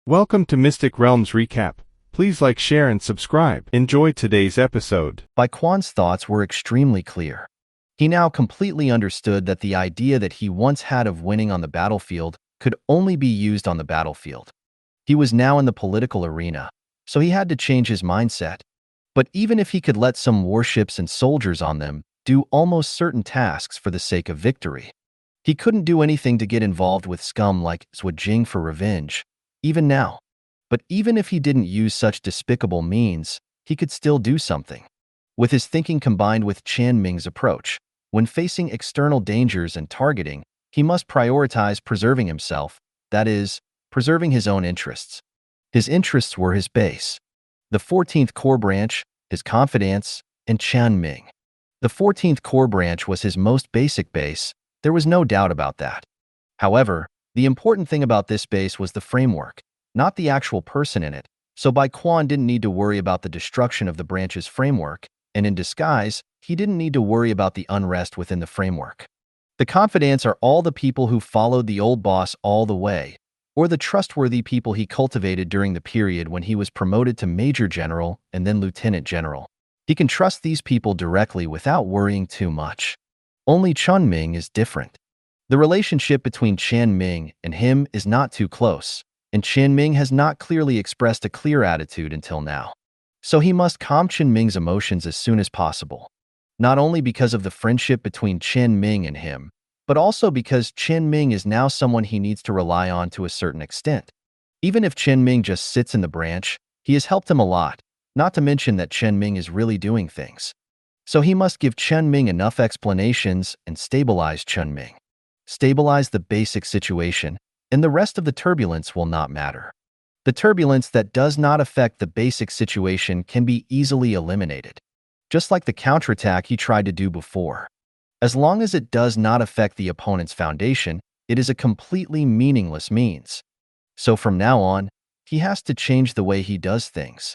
Welcome to Mystic Realms Recap. Please like, share, and subscribe. Enjoy today's episode. Bai Quan's thoughts were extremely clear. He now completely understood that the idea that he once had of winning on the battlefield could only be used on the battlefield. He was now in the political arena, so he had to change his mindset. But even if he could let some warships and soldiers on them do almost certain tasks for the sake of victory, he couldn't do anything to get involved with scum like Zhuojing for revenge, even now. But even if he didn't use such despicable means, he could still do something. With his thinking combined with Chen Ming's approach, when facing external dangers and targeting, he must prioritize preserving himself, that is, preserving his own interests. His interests were his base, the 14th core branch, his confidence, and Chen Ming. The 14th core branch was his most basic base, there was no doubt about that. However, the important thing about this base was the framework, not the actual person in it, so Bai Quan didn't need to worry about the destruction of the branch's framework, and in disguise, he didn't need to worry about the unrest within the framework. The confidants are all the people who followed the old boss all the way, or the trustworthy people he cultivated during the period when he was promoted to Major General and then Lieutenant General. He can trust these people directly without worrying too much. Only Chen Ming is different. The relationship between Chen Ming and him is not too close, and Chen Ming has not clearly expressed a clear attitude until now. So he must calm Chen Ming's emotions as soon as possible. Not only because of the friendship between Chen Ming and him, but also because Chen Ming is now someone he needs to rely on to a certain extent. Even if Chen Ming just sits in the branch, he has helped him a lot, not to mention that Chen Ming is really doing things. So he must give Chen Ming enough explanations and stabilize Chen Ming. Stabilize the basic situation, and the rest of the turbulence will not matter. The turbulence that does not affect the basic situation can be easily eliminated, just like the counterattack he tried to do before. As long as it does not affect the opponent's foundation, it is a completely meaningless means. So from now on, he has to change the way he does things.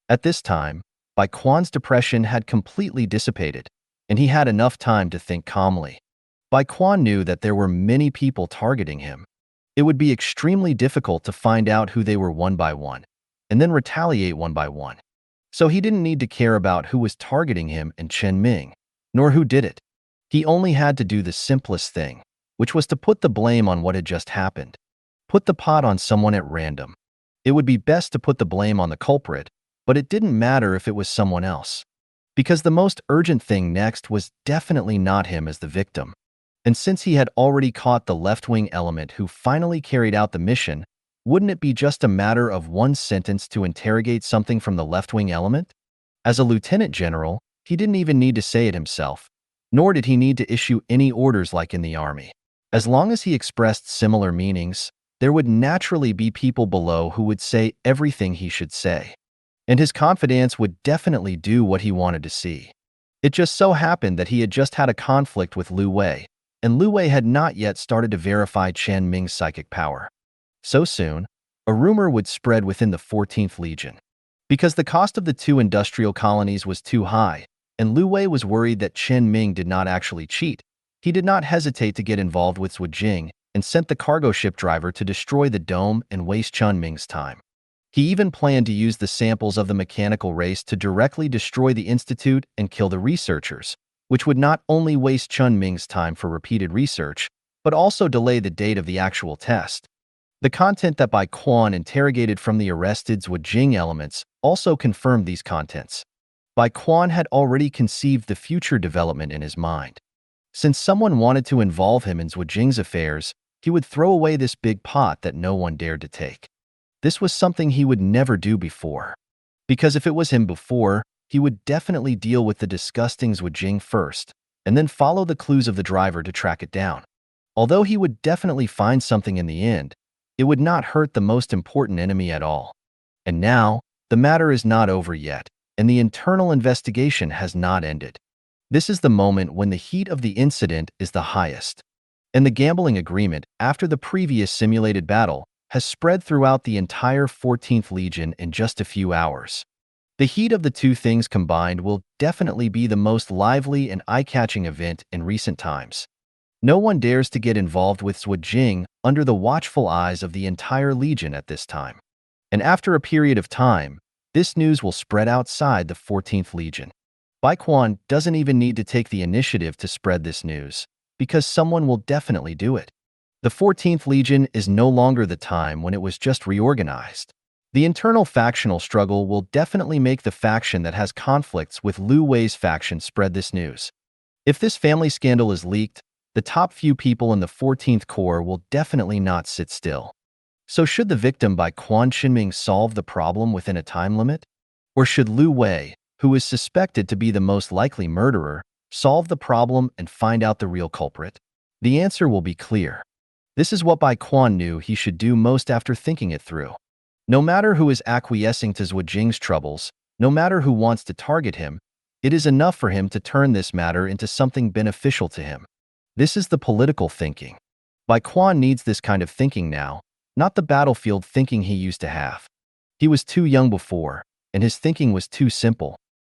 At this time, Bai Quan's depression had completely dissipated, and he had enough time to think calmly. Bai Quan knew that there were many people targeting him. It would be extremely difficult to find out who they were one by one, and then retaliate one by one. So he didn't need to care about who was targeting him and Chen Ming, nor who did it. He only had to do the simplest thing, which was to put the blame on what had just happened. Put the pot on someone at random. It would be best to put the blame on the culprit, but it didn't matter if it was someone else. Because the most urgent thing next was definitely not him as the victim. And since he had already caught the left-wing element who finally carried out the mission, wouldn't it be just a matter of one sentence to interrogate something from the left-wing element? As a lieutenant general, he didn't even need to say it himself, nor did he need to issue any orders like in the army. As long as he expressed similar meanings, there would naturally be people below who would say everything he should say. And his confidants would definitely do what he wanted to see. It just so happened that he had just had a conflict with Lu Wei, and Lu Wei had not yet started to verify Chen Ming's psychic power. So soon, a rumor would spread within the 14th Legion. Because the cost of the two industrial colonies was too high, and Lu Wei was worried that Chen Ming did not actually cheat, he did not hesitate to get involved with Zhuojing and sent the cargo ship driver to destroy the dome and waste Chen Ming's time. He even planned to use the samples of the mechanical race to directly destroy the institute and kill the researchers, which would not only waste Chen Ming's time for repeated research, but also delay the date of the actual test. The content that Bai Quan interrogated from the arrested Zhuojing elements also confirmed these contents. Bai Quan had already conceived the future development in his mind. Since someone wanted to involve him in Zhuojing's affairs, he would throw away this big pot that no one dared to take. This was something he would never do before. Because if it was him before, he would definitely deal with the disgusting Zhuojing first, and then follow the clues of the driver to track it down. Although he would definitely find something in the end, it would not hurt the most important enemy at all. And now, the matter is not over yet, and the internal investigation has not ended. This is the moment when the heat of the incident is the highest. And the gambling agreement, after the previous simulated battle, has spread throughout the entire 14th Legion in just a few hours. The heat of the two things combined will definitely be the most lively and eye-catching event in recent times. No one dares to get involved with Zhuojing under the watchful eyes of the entire Legion at this time. And after a period of time, this news will spread outside the 14th Legion. Bai Quan doesn't even need to take the initiative to spread this news, because someone will definitely do it. The 14th Legion is no longer the time when it was just reorganized. The internal factional struggle will definitely make the faction that has conflicts with Lu Wei's faction spread this news. If this family scandal is leaked, the top few people in the 14th Corps will definitely not sit still. So should the victim by Chen Ming solve the problem within a time limit? Or should Lu Wei, who is suspected to be the most likely murderer, solve the problem and find out the real culprit? The answer will be clear. This is what Bai Quan knew he should do most after thinking it through. No matter who is acquiescing to Zhuo Jing's troubles, no matter who wants to target him, it is enough for him to turn this matter into something beneficial to him. This is the political thinking. Bai Quan needs this kind of thinking now, not the battlefield thinking he used to have. He was too young before, and his thinking was too simple.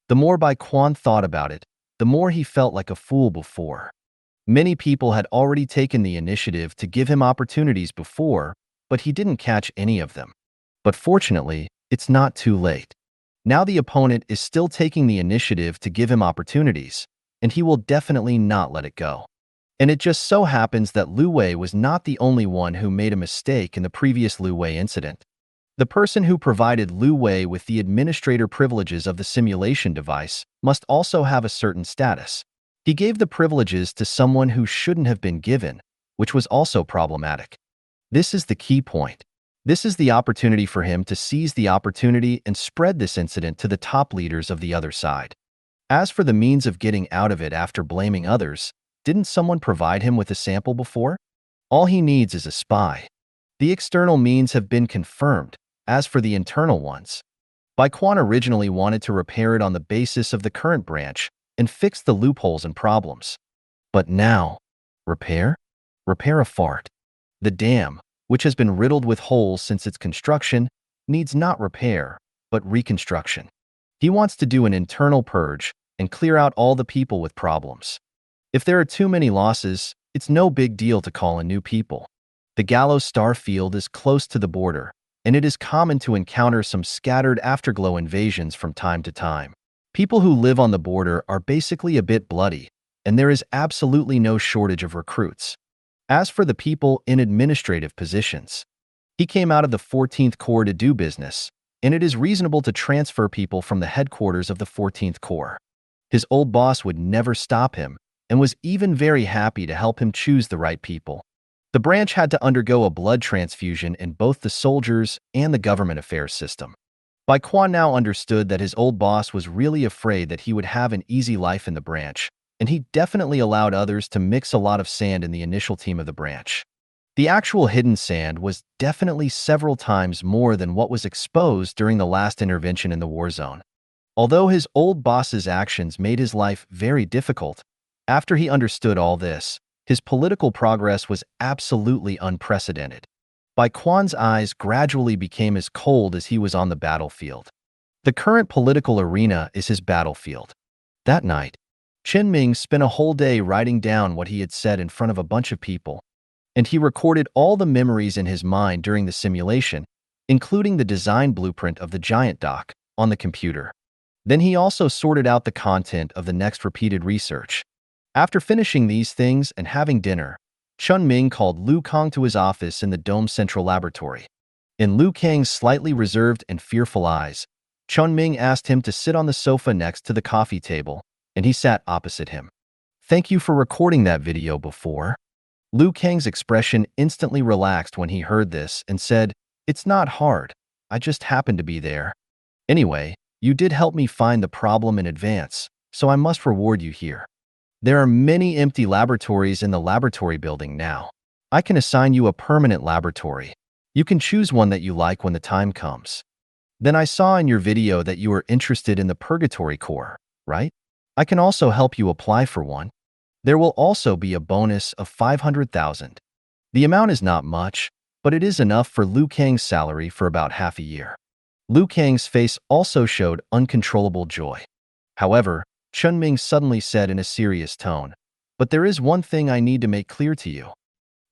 The more Bai Quan thought about it, the more he felt like a fool before. Many people had already taken the initiative to give him opportunities before, but he didn't catch any of them. But fortunately, it's not too late. Now the opponent is still taking the initiative to give him opportunities, and he will definitely not let it go. And it just so happens that Lu Wei was not the only one who made a mistake in the previous Lu Wei incident. The person who provided Lu Wei with the administrator privileges of the simulation device must also have a certain status. He gave the privileges to someone who shouldn't have been given, which was also problematic. This is the key point. This is the opportunity for him to seize the opportunity and spread this incident to the top leaders of the other side. As for the means of getting out of it after blaming others, didn't someone provide him with a sample before? All he needs is a spy. The external means have been confirmed. As for the internal ones, Bai Quan originally wanted to repair it on the basis of the current branch and fix the loopholes and problems. But now, repair? Repair a fart. The dam, which has been riddled with holes since its construction, needs not repair, but reconstruction. He wants to do an internal purge and clear out all the people with problems. If there are too many losses, it's no big deal to call in new people. The Gallows Star Field is close to the border, and it is common to encounter some scattered afterglow invasions from time to time. People who live on the border are basically a bit bloody, and there is absolutely no shortage of recruits. As for the people in administrative positions, he came out of the 14th Corps to do business, and it is reasonable to transfer people from the headquarters of the 14th Corps. His old boss would never stop him, and was even very happy to help him choose the right people. The branch had to undergo a blood transfusion in both the soldiers and the government affairs system. Bai Quan now understood that his old boss was really afraid that he would have an easy life in the branch, and he definitely allowed others to mix a lot of sand in the initial team of the branch. The actual hidden sand was definitely several times more than what was exposed during the last intervention in the war zone. Although his old boss's actions made his life very difficult, after he understood all this, his political progress was absolutely unprecedented. Bai Quan's eyes gradually became as cold as he was on the battlefield. The current political arena is his battlefield. That night, Chen Ming spent a whole day writing down what he had said in front of a bunch of people, and he recorded all the memories in his mind during the simulation, including the design blueprint of the giant dock, on the computer. Then he also sorted out the content of the next repeated research. After finishing these things and having dinner, Chen Ming called Lu Kang to his office in the Dome's central laboratory. In Lu Kang's slightly reserved and fearful eyes, Chen Ming asked him to sit on the sofa next to the coffee table, and he sat opposite him. "Thank you for recording that video before." Lu Kang's expression instantly relaxed when he heard this and said, "It's not hard. I just happened to be there. Anyway, you did help me find the problem in advance, so I must reward you here. There are many empty laboratories in the laboratory building now. I can assign you a permanent laboratory. You can choose one that you like when the time comes. Then I saw in your video that you are interested in the Purgatory Corps, right? I can also help you apply for one. There will also be a bonus of 500,000. The amount is not much, but it is enough for Lu Kang's salary for about half a year." Lu Kang's face also showed uncontrollable joy. However, Chen Ming suddenly said in a serious tone, "But there is one thing I need to make clear to you."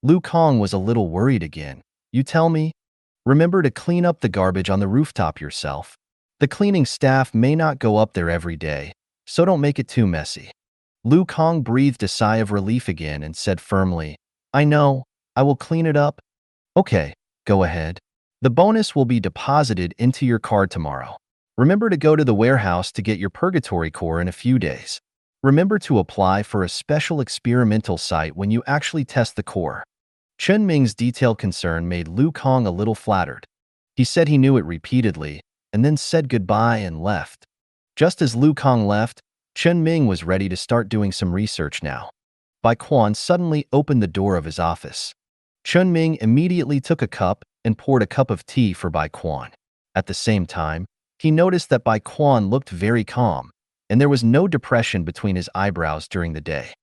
Lu Kang was a little worried again. "You tell me?" Remember to clean up the garbage on the rooftop yourself. The cleaning staff may not go up there every day, so don't make it too messy. Lu Kang breathed a sigh of relief again and said firmly, I know, I will clean it up. Okay, go ahead. The bonus will be deposited into your card tomorrow. Remember to go to the warehouse to get your purgatory core in a few days. Remember to apply for a special experimental site when you actually test the core. Chen Ming's detailed concern made Lu Kang a little flattered. He said he knew it repeatedly, and then said goodbye and left. Just as Lu Kang left, Chen Ming was ready to start doing some research now. Bai Quan suddenly opened the door of his office. Chen Ming immediately took a cup and poured a cup of tea for Bai Quan. At the same time, he noticed that Bai Quan looked very calm, and there was no depression between his eyebrows during the day.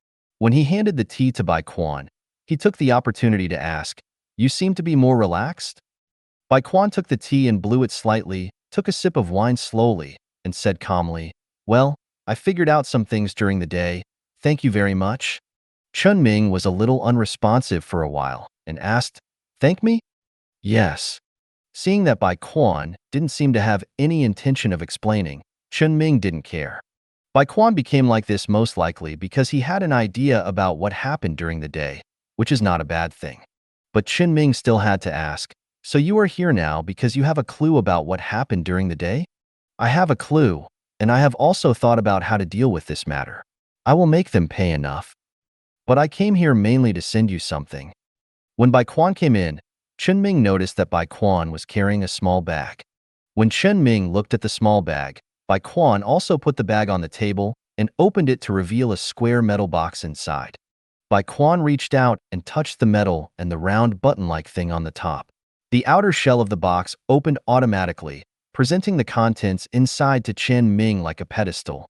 When he handed the tea to Bai Quan, he took the opportunity to ask, You seem to be more relaxed? Bai Quan took the tea and blew it slightly, took a sip of wine slowly, and said calmly, Well, I figured out some things during the day. Thank you very much. Chen Ming was a little unresponsive for a while and asked, Thank me? Yes. Seeing that Bai Quan didn't seem to have any intention of explaining, Chen Ming didn't care. Bai Quan became like this most likely because he had an idea about what happened during the day, which is not a bad thing. But Chen Ming still had to ask, So you are here now because you have a clue about what happened during the day? I have a clue, and I have also thought about how to deal with this matter. I will make them pay enough. But I came here mainly to send you something. When Bai Quan came in, Chen Ming noticed that Bai Quan was carrying a small bag. When Chen Ming looked at the small bag, Bai Quan also put the bag on the table and opened it to reveal a square metal box inside. Bai Quan reached out and touched the metal and the round button-like thing on the top. The outer shell of the box opened automatically, presenting the contents inside to Chen Ming like a pedestal.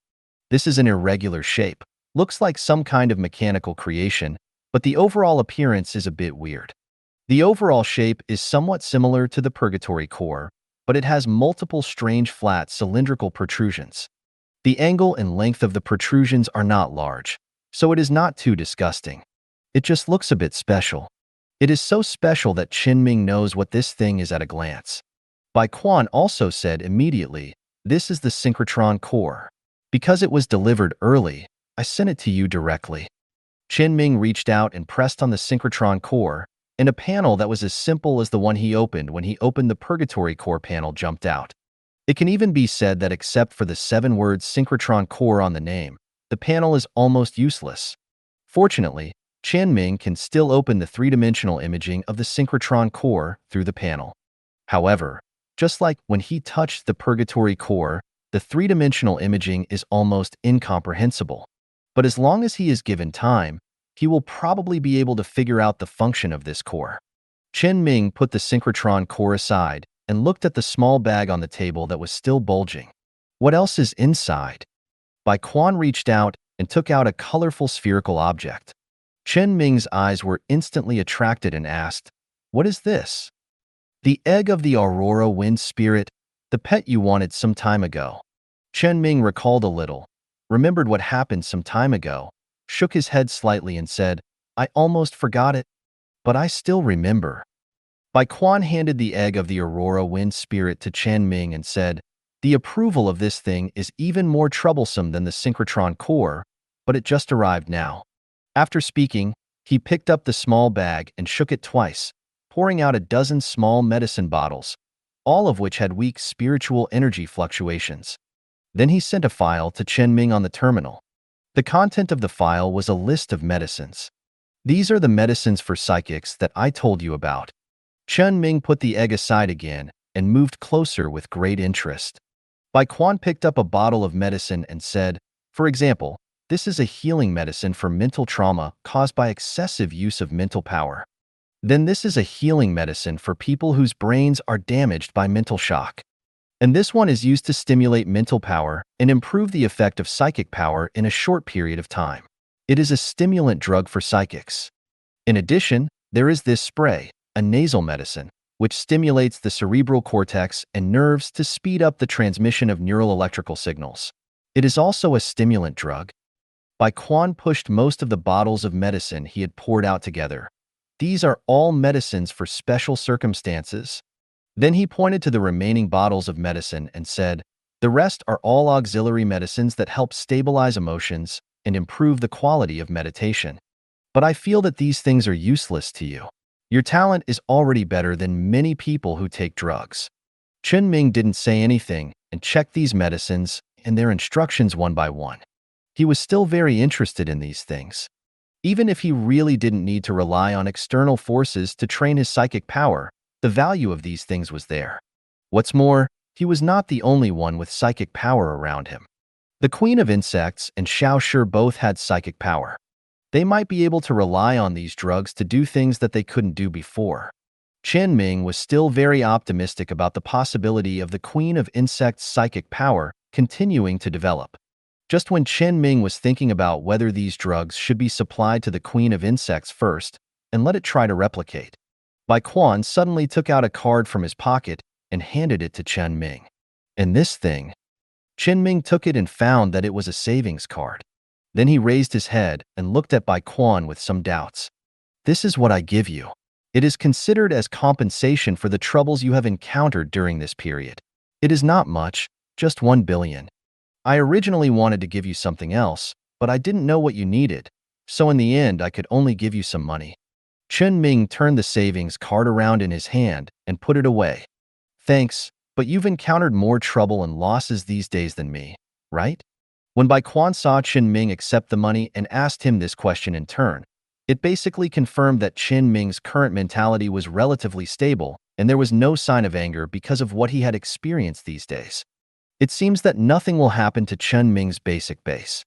This is an irregular shape, looks like some kind of mechanical creation, but the overall appearance is a bit weird. The overall shape is somewhat similar to the purgatory core, but it has multiple strange flat cylindrical protrusions. The angle and length of the protrusions are not large, so it is not too disgusting. It just looks a bit special. It is so special that Chen Ming knows what this thing is at a glance. Bai Quan also said immediately, This is the synchrotron core. Because it was delivered early, I sent it to you directly. Chen Ming reached out and pressed on the synchrotron core, and a panel that was as simple as the one he opened when he opened the purgatory core panel jumped out. It can even be said that except for the 7 words synchrotron core on the name, the panel is almost useless. Fortunately, Chen Ming can still open the 3-dimensional imaging of the synchrotron core through the panel. However, just like when he touched the purgatory core, the 3-dimensional imaging is almost incomprehensible. But as long as he is given time, he will probably be able to figure out the function of this core. Chen Ming put the synchrotron core aside and looked at the small bag on the table that was still bulging. What else is inside? Bai Quan reached out and took out a colorful spherical object. Chen Ming's eyes were instantly attracted and asked, What is this? The egg of the Aurora Wind Spirit, the pet you wanted some time ago. Chen Ming recalled a little, remembered what happened some time ago, shook his head slightly and said, I almost forgot it, but I still remember. Bai Quan handed the egg of the Aurora Wind Spirit to Chen Ming and said, The approval of this thing is even more troublesome than the synchrotron core, but it just arrived now. After speaking, he picked up the small bag and shook it twice, pouring out a dozen small medicine bottles, all of which had weak spiritual energy fluctuations. Then he sent a file to Chen Ming on the terminal. The content of the file was a list of medicines. These are the medicines for psychics that I told you about. Chen Ming put the egg aside again and moved closer with great interest. Bai Quan picked up a bottle of medicine and said, For example, this is a healing medicine for mental trauma caused by excessive use of mental power. Then this is a healing medicine for people whose brains are damaged by mental shock. And this one is used to stimulate mental power and improve the effect of psychic power in a short period of time. It is a stimulant drug for psychics. In addition, there is this spray, a nasal medicine, which stimulates the cerebral cortex and nerves to speed up the transmission of neural electrical signals. It is also a stimulant drug. Bai Quan pushed most of the bottles of medicine he had poured out together. These are all medicines for special circumstances. Then he pointed to the remaining bottles of medicine and said, "The rest are all auxiliary medicines that help stabilize emotions and improve the quality of meditation. But I feel that these things are useless to you. Your talent is already better than many people who take drugs." Chen Ming didn't say anything and checked these medicines and their instructions one by one. He was still very interested in these things. Even if he really didn't need to rely on external forces to train his psychic power, the value of these things was there. What's more, he was not the only one with psychic power around him. The Queen of Insects and Xiao Shi both had psychic power. They might be able to rely on these drugs to do things that they couldn't do before. Chen Ming was still very optimistic about the possibility of the Queen of Insects' psychic power continuing to develop. Just when Chen Ming was thinking about whether these drugs should be supplied to the Queen of Insects first and let it try to replicate, Bai Quan suddenly took out a card from his pocket and handed it to Chen Ming. And this thing, Chen Ming took it and found that it was a savings card. Then he raised his head and looked at Bai Quan with some doubts. "This is what I give you. It is considered as compensation for the troubles you have encountered during this period. It is not much, just 1 billion. I originally wanted to give you something else, but I didn't know what you needed, so in the end I could only give you some money." Chen Ming turned the savings card around in his hand and put it away. "Thanks, but you've encountered more trouble and losses these days than me, right?" When Bai Quan saw Chen Ming accept the money and asked him this question in turn, it basically confirmed that Chen Ming's current mentality was relatively stable and there was no sign of anger because of what he had experienced these days. It seems that nothing will happen to Chen Ming's basic base.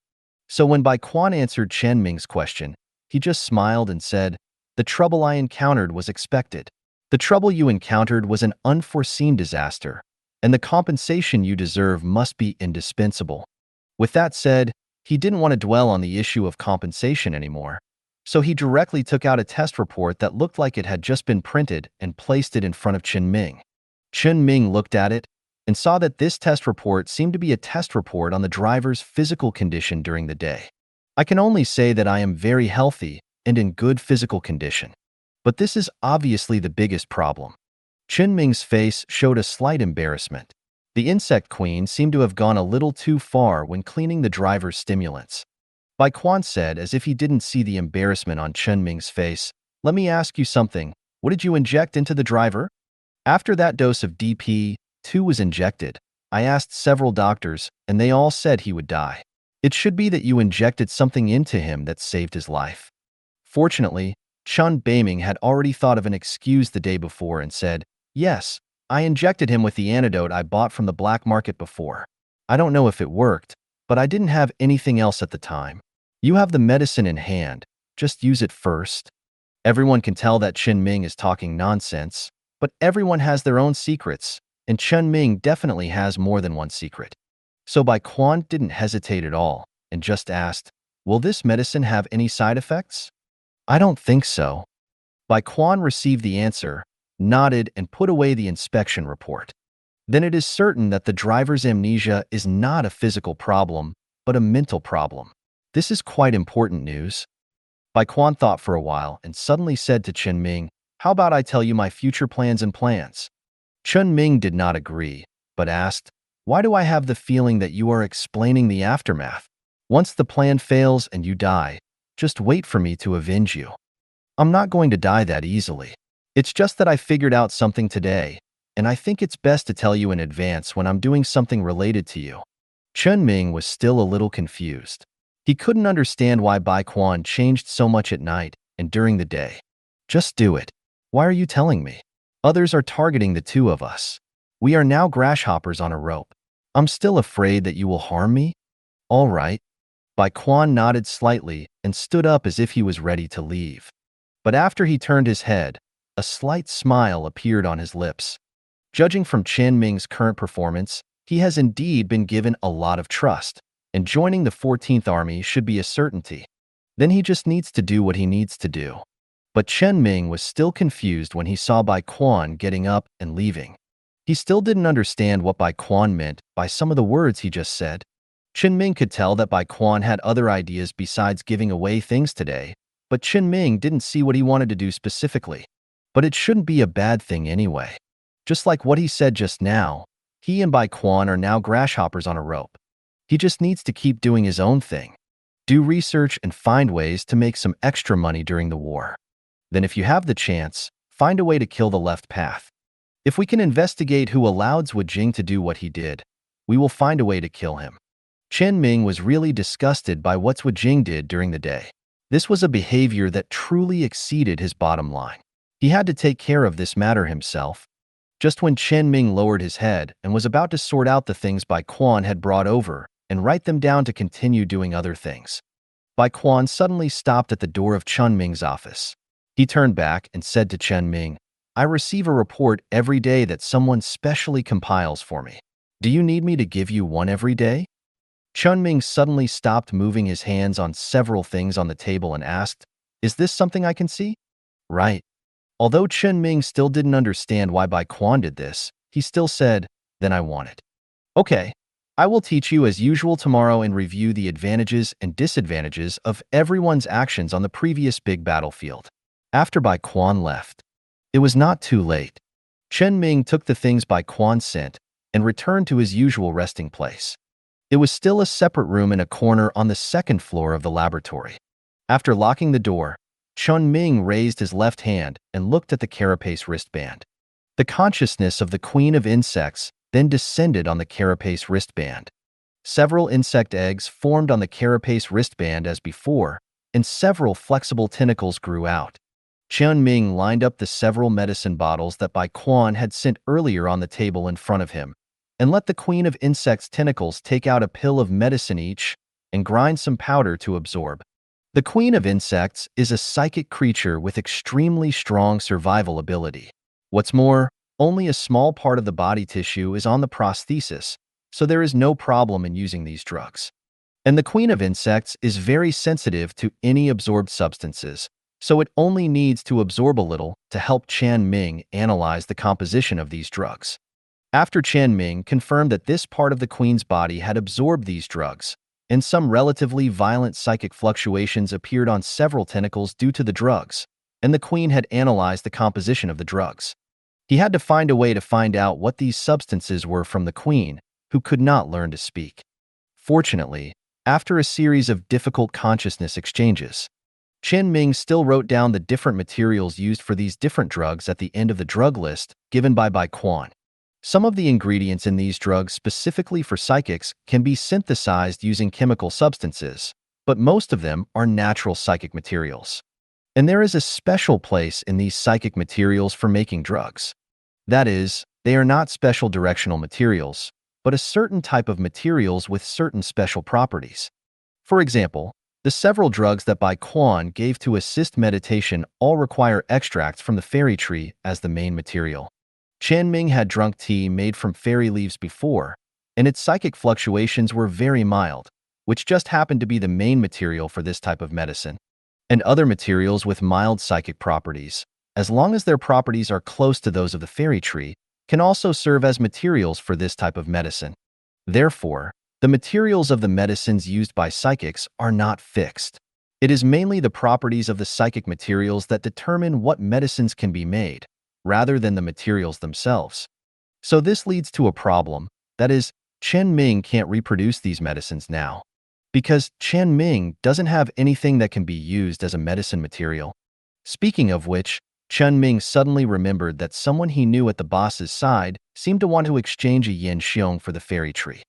So when Bai Quan answered Chen Ming's question, he just smiled and said, "The trouble I encountered was expected. The trouble you encountered was an unforeseen disaster, and the compensation you deserve must be indispensable." With that said, he didn't want to dwell on the issue of compensation anymore, so he directly took out a test report that looked like it had just been printed and placed it in front of Chen Ming. Chen Ming looked at it and saw that this test report seemed to be a test report on the driver's physical condition during the day. "I can only say that I am very healthy and in good physical condition. But this is obviously the biggest problem." Chen Ming's face showed a slight embarrassment. The insect queen seemed to have gone a little too far when cleaning the driver's stimulants. Bai Quan said, as if he didn't see the embarrassment on Chen Ming's face, "Let me ask you something. What did you inject into the driver?" "After that dose of DP2 was injected, I asked several doctors, and they all said he would die. It should be that you injected something into him that saved his life." Fortunately, Chen Beiming had already thought of an excuse the day before and said, "Yes, I injected him with the antidote I bought from the black market before. I don't know if it worked, but I didn't have anything else at the time. You have the medicine in hand, just use it first." Everyone can tell that Chen Ming is talking nonsense, but everyone has their own secrets, and Chen Ming definitely has more than one secret. So Bai Quan didn't hesitate at all and just asked, "Will this medicine have any side effects?" "I don't think so." Bai Quan received the answer, nodded, and put away the inspection report. "Then it is certain that the driver's amnesia is not a physical problem, but a mental problem. This is quite important news." Bai Quan thought for a while and suddenly said to Chen Ming, "How about I tell you my future plans and plans?" Chen Ming did not agree, but asked, "Why do I have the feeling that you are explaining the aftermath? Once the plan fails and you die, just wait for me to avenge you." "I'm not going to die that easily. It's just that I figured out something today, and I think it's best to tell you in advance when I'm doing something related to you." Chen Ming was still a little confused. He couldn't understand why Bai Quan changed so much at night and during the day. "Just do it. Why are you telling me? Others are targeting the two of us. We are now grasshoppers on a rope. I'm still afraid that you will harm me?" "All right." Bai Quan nodded slightly and stood up as if he was ready to leave. But after he turned his head, a slight smile appeared on his lips. Judging from Chen Ming's current performance, he has indeed been given a lot of trust, and joining the 14th Army should be a certainty. Then he just needs to do what he needs to do. But Chen Ming was still confused when he saw Bai Quan getting up and leaving. He still didn't understand what Bai Quan meant by some of the words he just said. Chen Ming could tell that Bai Quan had other ideas besides giving away things today, but Chen Ming didn't see what he wanted to do specifically. But it shouldn't be a bad thing anyway. Just like what he said just now, he and Bai Quan are now grasshoppers on a rope. He just needs to keep doing his own thing, do research and find ways to make some extra money during the war. Then if you have the chance, find a way to kill the left path. If we can investigate who allowed Zhu Jing to do what he did, we will find a way to kill him. Chen Ming was really disgusted by what Zhu Jing did during the day. This was a behavior that truly exceeded his bottom line. He had to take care of this matter himself. Just when Chen Ming lowered his head and was about to sort out the things Bai Quan had brought over and write them down to continue doing other things, Bai Quan suddenly stopped at the door of Chen Ming's office. He turned back and said to Chen Ming, "I receive a report every day that someone specially compiles for me. Do you need me to give you one every day?" Chen Ming suddenly stopped moving his hands on several things on the table and asked, "Is this something I can see?" "Right." Although Chen Ming still didn't understand why Bai Quan did this, he still said, "Then I want it." "Okay, I will teach you as usual tomorrow and review the advantages and disadvantages of everyone's actions on the previous big battlefield." After Bai Quan left, it was not too late. Chen Ming took the things Bai Quan sent and returned to his usual resting place. It was still a separate room in a corner on the second floor of the laboratory. After locking the door, Chen Ming raised his left hand and looked at the carapace wristband. The consciousness of the Queen of Insects then descended on the carapace wristband. Several insect eggs formed on the carapace wristband as before, and several flexible tentacles grew out. Chen Ming lined up the several medicine bottles that Bai Quan had sent earlier on the table in front of him, and let the Queen of Insects' tentacles take out a pill of medicine each and grind some powder to absorb. The Queen of Insects is a psychic creature with extremely strong survival ability. What's more, only a small part of the body tissue is on the prosthesis, so there is no problem in using these drugs. And the Queen of Insects is very sensitive to any absorbed substances, so it only needs to absorb a little to help Chen Ming analyze the composition of these drugs. After Chen Ming confirmed that this part of the Queen's body had absorbed these drugs, and some relatively violent psychic fluctuations appeared on several tentacles due to the drugs, and the Queen had analyzed the composition of the drugs. He had to find a way to find out what these substances were from the Queen, who could not learn to speak. Fortunately, after a series of difficult consciousness exchanges, Chen Ming still wrote down the different materials used for these different drugs at the end of the drug list given by Bai Quan. Some of the ingredients in these drugs specifically for psychics can be synthesized using chemical substances, but most of them are natural psychic materials. And there is a special place in these psychic materials for making drugs. That is, they are not special directional materials, but a certain type of materials with certain special properties. For example, the several drugs that Bai Quan gave to assist meditation all require extracts from the fairy tree as the main material. Chen Ming had drunk tea made from fairy leaves before, and its psychic fluctuations were very mild, which just happened to be the main material for this type of medicine. And other materials with mild psychic properties, as long as their properties are close to those of the fairy tree, can also serve as materials for this type of medicine. Therefore, the materials of the medicines used by psychics are not fixed. It is mainly the properties of the psychic materials that determine what medicines can be made, rather than the materials themselves. So this leads to a problem, that is, Chen Ming can't reproduce these medicines now, because Chen Ming doesn't have anything that can be used as a medicine material. Speaking of which, Chen Ming suddenly remembered that someone he knew at the boss's side seemed to want to exchange a yin xiong for the fairy tree.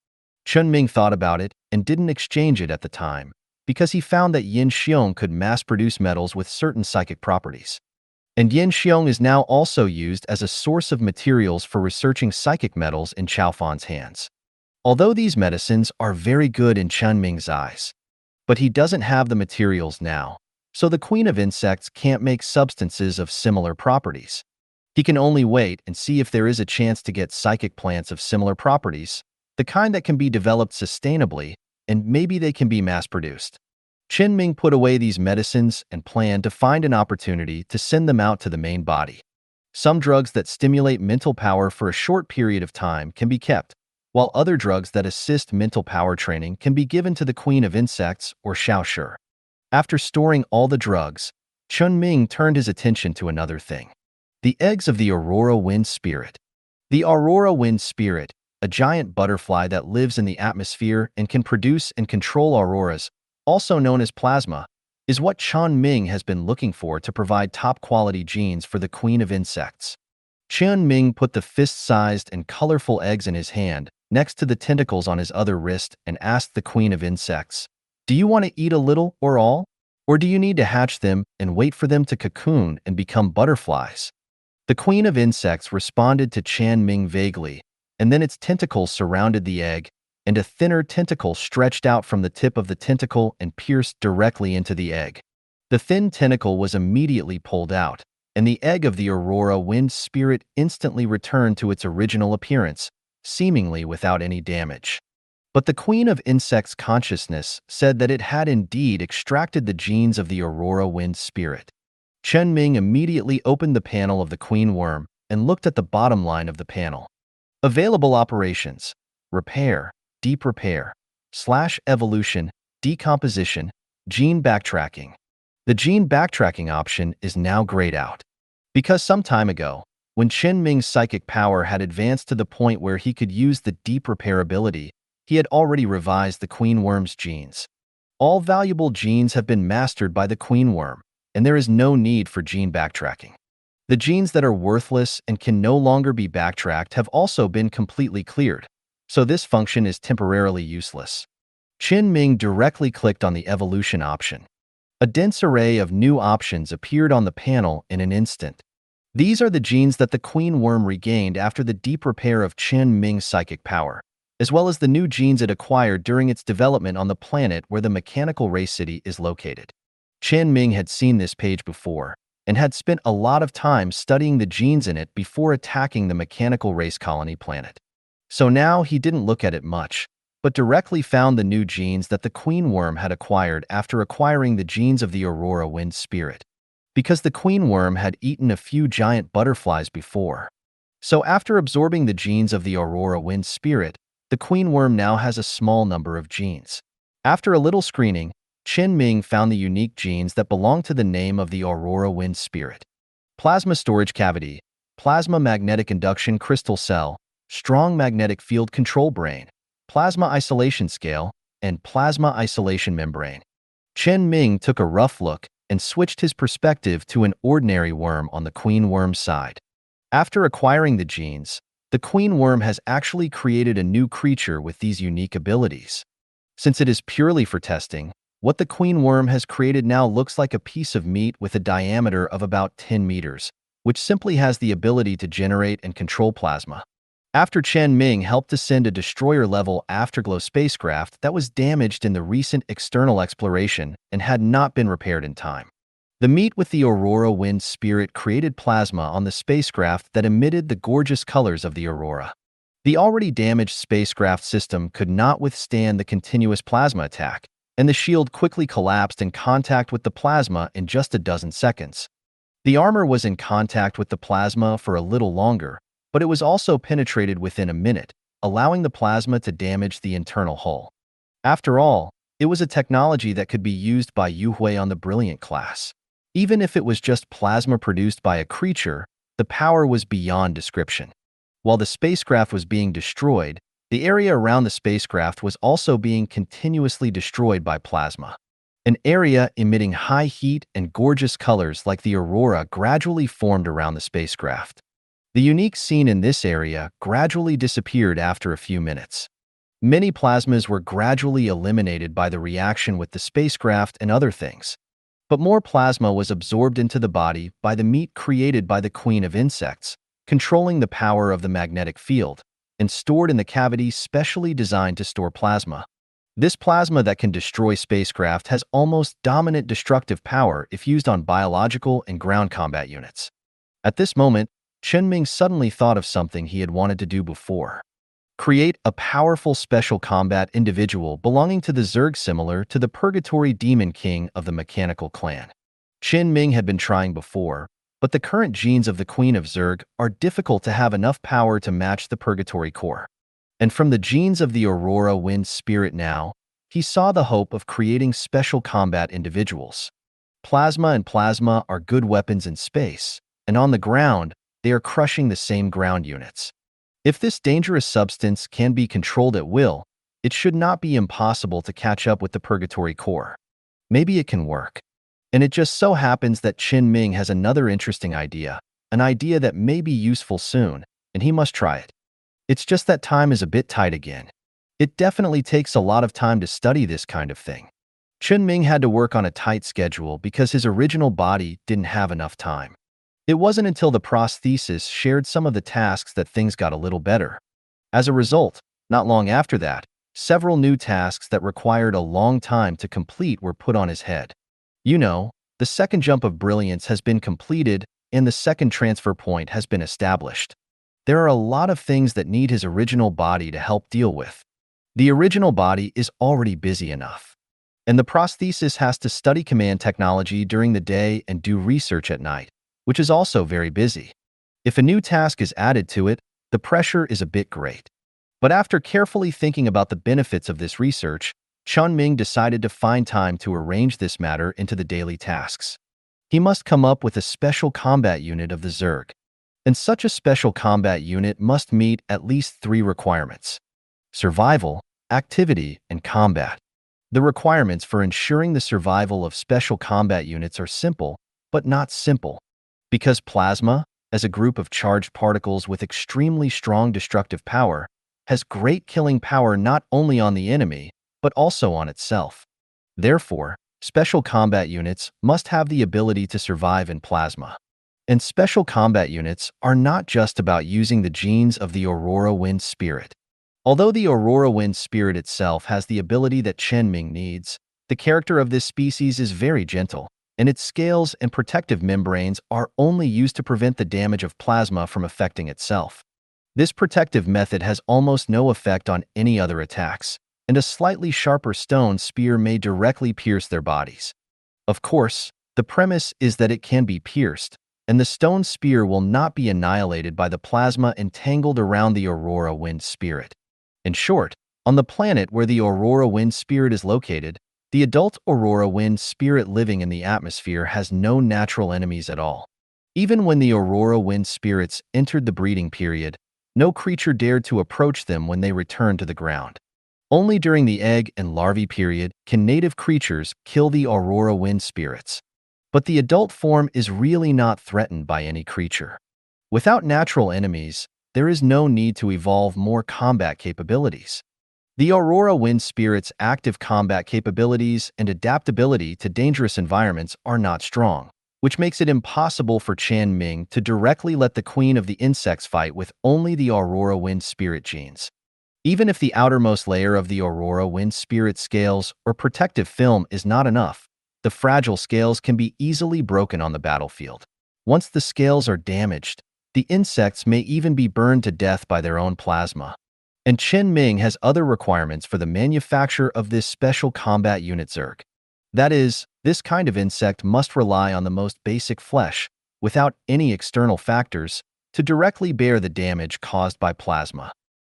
Chen Ming thought about it and didn't exchange it at the time, because he found that yin xiong could mass-produce metals with certain psychic properties. And yin xiong is now also used as a source of materials for researching psychic metals in Chao Fan's hands. Although these medicines are very good in Chen Ming's eyes, but he doesn't have the materials now, so the Queen of Insects can't make substances of similar properties. He can only wait and see if there is a chance to get psychic plants of similar properties, the kind that can be developed sustainably, and maybe they can be mass-produced. Chen Ming put away these medicines and planned to find an opportunity to send them out to the main body. Some drugs that stimulate mental power for a short period of time can be kept, while other drugs that assist mental power training can be given to the Queen of Insects or Xiao Shi. After storing all the drugs, Chen Ming turned his attention to another thing: the eggs of the Aurora Wind Spirit. The Aurora Wind Spirit, a giant butterfly that lives in the atmosphere and can produce and control auroras, also known as plasma, is what Chen Ming has been looking for to provide top-quality genes for the queen of insects. Chen Ming put the fist-sized and colorful eggs in his hand, next to the tentacles on his other wrist, and asked the queen of insects, "Do you want to eat a little or all? Or do you need to hatch them and wait for them to cocoon and become butterflies?" The queen of insects responded to Chen Ming vaguely, and then its tentacles surrounded the egg, and a thinner tentacle stretched out from the tip of the tentacle and pierced directly into the egg. The thin tentacle was immediately pulled out, and the egg of the Aurora Wind Spirit instantly returned to its original appearance, seemingly without any damage. But the Queen of Insects' consciousness said that it had indeed extracted the genes of the Aurora Wind Spirit. Chen Ming immediately opened the panel of the Queen Worm and looked at the bottom line of the panel. Available operations: repair, deep repair, /evolution, decomposition, gene backtracking. The gene backtracking option is now grayed out. Because some time ago, when Chen Ming's psychic power had advanced to the point where he could use the deep repair ability, he had already revised the Queen Worm's genes. All valuable genes have been mastered by the Queen Worm, and there is no need for gene backtracking. The genes that are worthless and can no longer be backtracked have also been completely cleared, so this function is temporarily useless. Chen Ming directly clicked on the evolution option. A dense array of new options appeared on the panel in an instant. These are the genes that the Queen Worm regained after the deep repair of Chen Ming's psychic power, as well as the new genes it acquired during its development on the planet where the mechanical race city is located. Chen Ming had seen this page before, and had spent a lot of time studying the genes in it before attacking the mechanical race colony planet. So now he didn't look at it much, but directly found the new genes that the Queen Worm had acquired after acquiring the genes of the Aurora Wind Spirit. Because the Queen Worm had eaten a few giant butterflies before. So after absorbing the genes of the Aurora Wind Spirit, the Queen Worm now has a small number of genes. After a little screening, Chen Ming found the unique genes that belong to the name of the Aurora Wind Spirit: plasma storage cavity, plasma magnetic induction crystal cell, strong magnetic field control brain, plasma isolation scale, and plasma isolation membrane. Chen Ming took a rough look and switched his perspective to an ordinary worm on the Queen Worm's side. After acquiring the genes, the Queen Worm has actually created a new creature with these unique abilities. Since it is purely for testing, what the Queen Worm has created now looks like a piece of meat with a diameter of about 10 meters, which simply has the ability to generate and control plasma. After Chen Ming helped to send a destroyer-level afterglow spacecraft that was damaged in the recent external exploration and had not been repaired in time. The meat with the Aurora Wind Spirit created plasma on the spacecraft that emitted the gorgeous colors of the aurora. The already damaged spacecraft system could not withstand the continuous plasma attack, and the shield quickly collapsed in contact with the plasma in just a dozen seconds. The armor was in contact with the plasma for a little longer, but it was also penetrated within a minute, allowing the plasma to damage the internal hull. After all, it was a technology that could be used by Yuhui on the Brilliant class. Even if it was just plasma produced by a creature, the power was beyond description. While the spacecraft was being destroyed, the area around the spacecraft was also being continuously destroyed by plasma. An area emitting high heat and gorgeous colors like the aurora gradually formed around the spacecraft. The unique scene in this area gradually disappeared after a few minutes. Many plasmas were gradually eliminated by the reaction with the spacecraft and other things. But more plasma was absorbed into the body by the meat created by the Queen of Insects, controlling the power of the magnetic field, and stored in the cavity specially designed to store plasma. This plasma that can destroy spacecraft has almost dominant destructive power if used on biological and ground combat units. At this moment, Chen Ming suddenly thought of something he had wanted to do before. Create a powerful special combat individual belonging to the Zerg similar to the Purgatory Demon King of the Mechanical Clan. Chen Ming had been trying before, but the current genes of the Queen of Zerg are difficult to have enough power to match the Purgatory core. And from the genes of the Aurora Wind Spirit now, he saw the hope of creating special combat individuals. Plasma and plasma are good weapons in space, and on the ground, they are crushing the same ground units. If this dangerous substance can be controlled at will, it should not be impossible to catch up with the purgatory core. Maybe it can work. And it just so happens that Chen Ming has another interesting idea, an idea that may be useful soon, and he must try it. It's just that time is a bit tight again. It definitely takes a lot of time to study this kind of thing. Chen Ming had to work on a tight schedule because his original body didn't have enough time. It wasn't until the prosthesis shared some of the tasks that things got a little better. As a result, not long after that, several new tasks that required a long time to complete were put on his head. You know, the second jump of brilliance has been completed and the second transfer point has been established. There are a lot of things that need his original body to help deal with. The original body is already busy enough. And the prosthesis has to study command technology during the day and do research at night, which is also very busy. If a new task is added to it, the pressure is a bit great. But after carefully thinking about the benefits of this research, Chen Ming decided to find time to arrange this matter into the daily tasks. He must come up with a special combat unit of the Zerg. And such a special combat unit must meet at least 3 requirements: survival, activity, and combat. The requirements for ensuring the survival of special combat units are simple, but not simple. Because plasma, as a group of charged particles with extremely strong destructive power, has great killing power not only on the enemy, but also on itself. Therefore, special combat units must have the ability to survive in plasma. And special combat units are not just about using the genes of the Aurora Wind Spirit. Although the Aurora Wind Spirit itself has the ability that Chen Ming needs, the character of this species is very gentle, and its scales and protective membranes are only used to prevent the damage of plasma from affecting itself. This protective method has almost no effect on any other attacks, and a slightly sharper stone spear may directly pierce their bodies. Of course, the premise is that it can be pierced, and the stone spear will not be annihilated by the plasma entangled around the Aurora Wind Spirit. In short, on the planet where the Aurora Wind Spirit is located, the adult Aurora Wind Spirit living in the atmosphere has no natural enemies at all. Even when the Aurora Wind Spirits entered the breeding period, no creature dared to approach them when they returned to the ground. Only during the egg and larvae period can native creatures kill the Aurora Wind Spirits. But the adult form is really not threatened by any creature. Without natural enemies, there is no need to evolve more combat capabilities. The Aurora Wind Spirit's active combat capabilities and adaptability to dangerous environments are not strong, which makes it impossible for Chen Ming to directly let the Queen of the Insects fight with only the Aurora Wind Spirit genes. Even if the outermost layer of the Aurora Wind Spirit scales or protective film is not enough, the fragile scales can be easily broken on the battlefield. Once the scales are damaged, the insects may even be burned to death by their own plasma. And Chen Ming has other requirements for the manufacture of this special combat unit Zerg. That is, this kind of insect must rely on the most basic flesh, without any external factors, to directly bear the damage caused by plasma.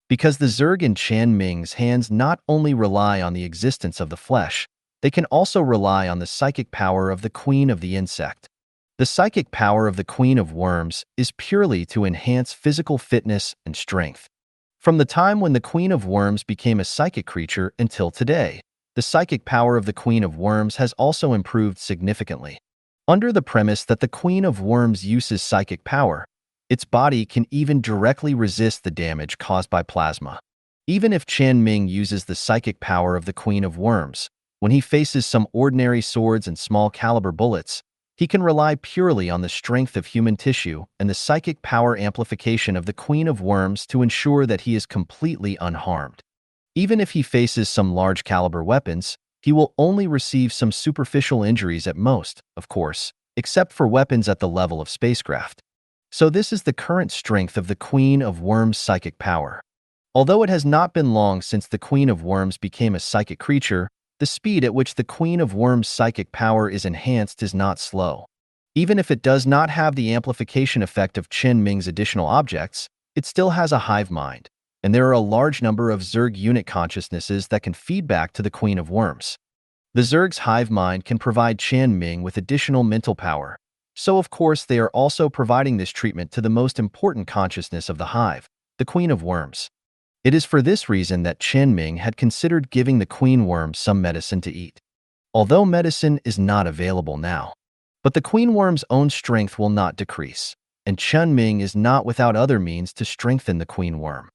Because the Zerg in Chen Ming's hands not only rely on the existence of the flesh, they can also rely on the psychic power of the Queen of the Insect. The psychic power of the Queen of Worms is purely to enhance physical fitness and strength. From the time when the Queen of Worms became a psychic creature until today, the psychic power of the Queen of Worms has also improved significantly. Under the premise that the Queen of Worms uses psychic power, its body can even directly resist the damage caused by plasma. Even if Chen Ming uses the psychic power of the Queen of Worms, when he faces some ordinary swords and small caliber bullets, he can rely purely on the strength of human tissue and the psychic power amplification of the Queen of Worms to ensure that he is completely unharmed. Even if he faces some large caliber weapons, he will only receive some superficial injuries at most, of course, except for weapons at the level of spacecraft. So this is the current strength of the Queen of Worms' psychic power. Although it has not been long since the Queen of Worms became a psychic creature, the speed at which the Queen of Worms' psychic power is enhanced is not slow. Even if it does not have the amplification effect of Chen Ming's additional objects, it still has a hive mind, and there are a large number of Zerg unit consciousnesses that can feed back to the Queen of Worms. The Zerg's hive mind can provide Chen Ming with additional mental power, so of course they are also providing this treatment to the most important consciousness of the hive, the queen of worms. It is for this reason that Chen Ming had considered giving the queen worm some medicine to eat, although medicine is not available now. But the queen worm's own strength will not decrease, and Chen Ming is not without other means to strengthen the queen worm.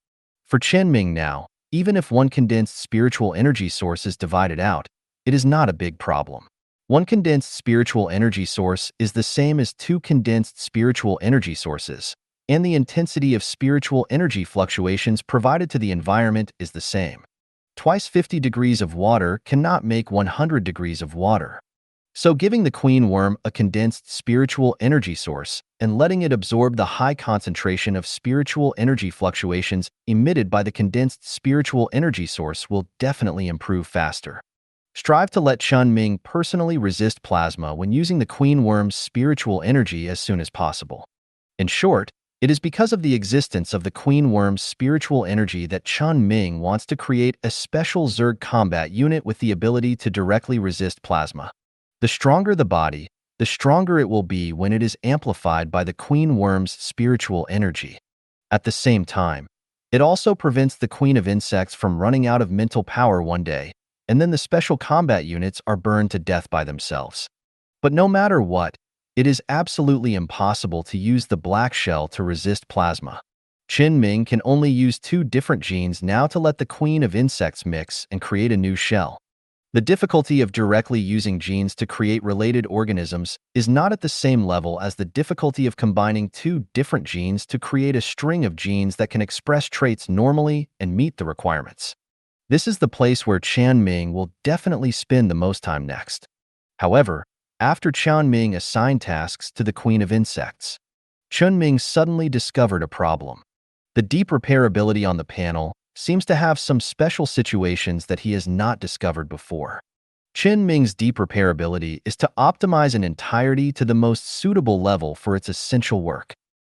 For Chen Ming now, even if one condensed spiritual energy source is divided out, it is not a big problem. One condensed spiritual energy source is the same as two condensed spiritual energy sources, and the intensity of spiritual energy fluctuations provided to the environment is the same. Twice 50 degrees of water cannot make 100 degrees of water. So giving the queen worm a condensed spiritual energy source and letting it absorb the high concentration of spiritual energy fluctuations emitted by the condensed spiritual energy source will definitely improve faster. Strive to let Chen Ming personally resist plasma when using the queen worm's spiritual energy as soon as possible. In short, it is because of the existence of the queen worm's spiritual energy that Chen Ming wants to create a special Zerg combat unit with the ability to directly resist plasma. The stronger the body, the stronger it will be when it is amplified by the queen worm's spiritual energy. At the same time, it also prevents the queen of insects from running out of mental power one day, and then the special combat units are burned to death by themselves. But no matter what, it is absolutely impossible to use the black shell to resist plasma. Chen Ming can only use two different genes now to let the queen of insects mix and create a new shell. The difficulty of directly using genes to create related organisms is not at the same level as the difficulty of combining two different genes to create a string of genes that can express traits normally and meet the requirements. This is the place where Chen Ming will definitely spend the most time next. However, after Chen Ming assigned tasks to the queen of insects, Chen Ming suddenly discovered a problem. The deep repair ability on the panel seems to have some special situations that he has not discovered before. Chen Ming's deep repair ability is to optimize an entirety to the most suitable level for its essential work.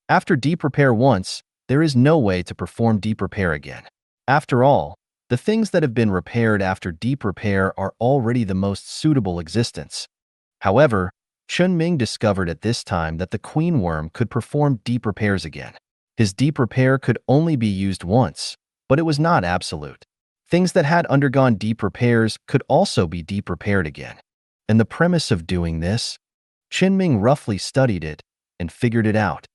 After deep repair once, there is no way to perform deep repair again. After all, the things that have been repaired after deep repair are already the most suitable existence. However, Chen Ming discovered at this time that the queen worm could perform deep repairs again. His deep repair could only be used once, but it was not absolute. Things that had undergone deep repairs could also be deep repaired again. And the premise of doing this, Chen Ming roughly studied it and figured it out.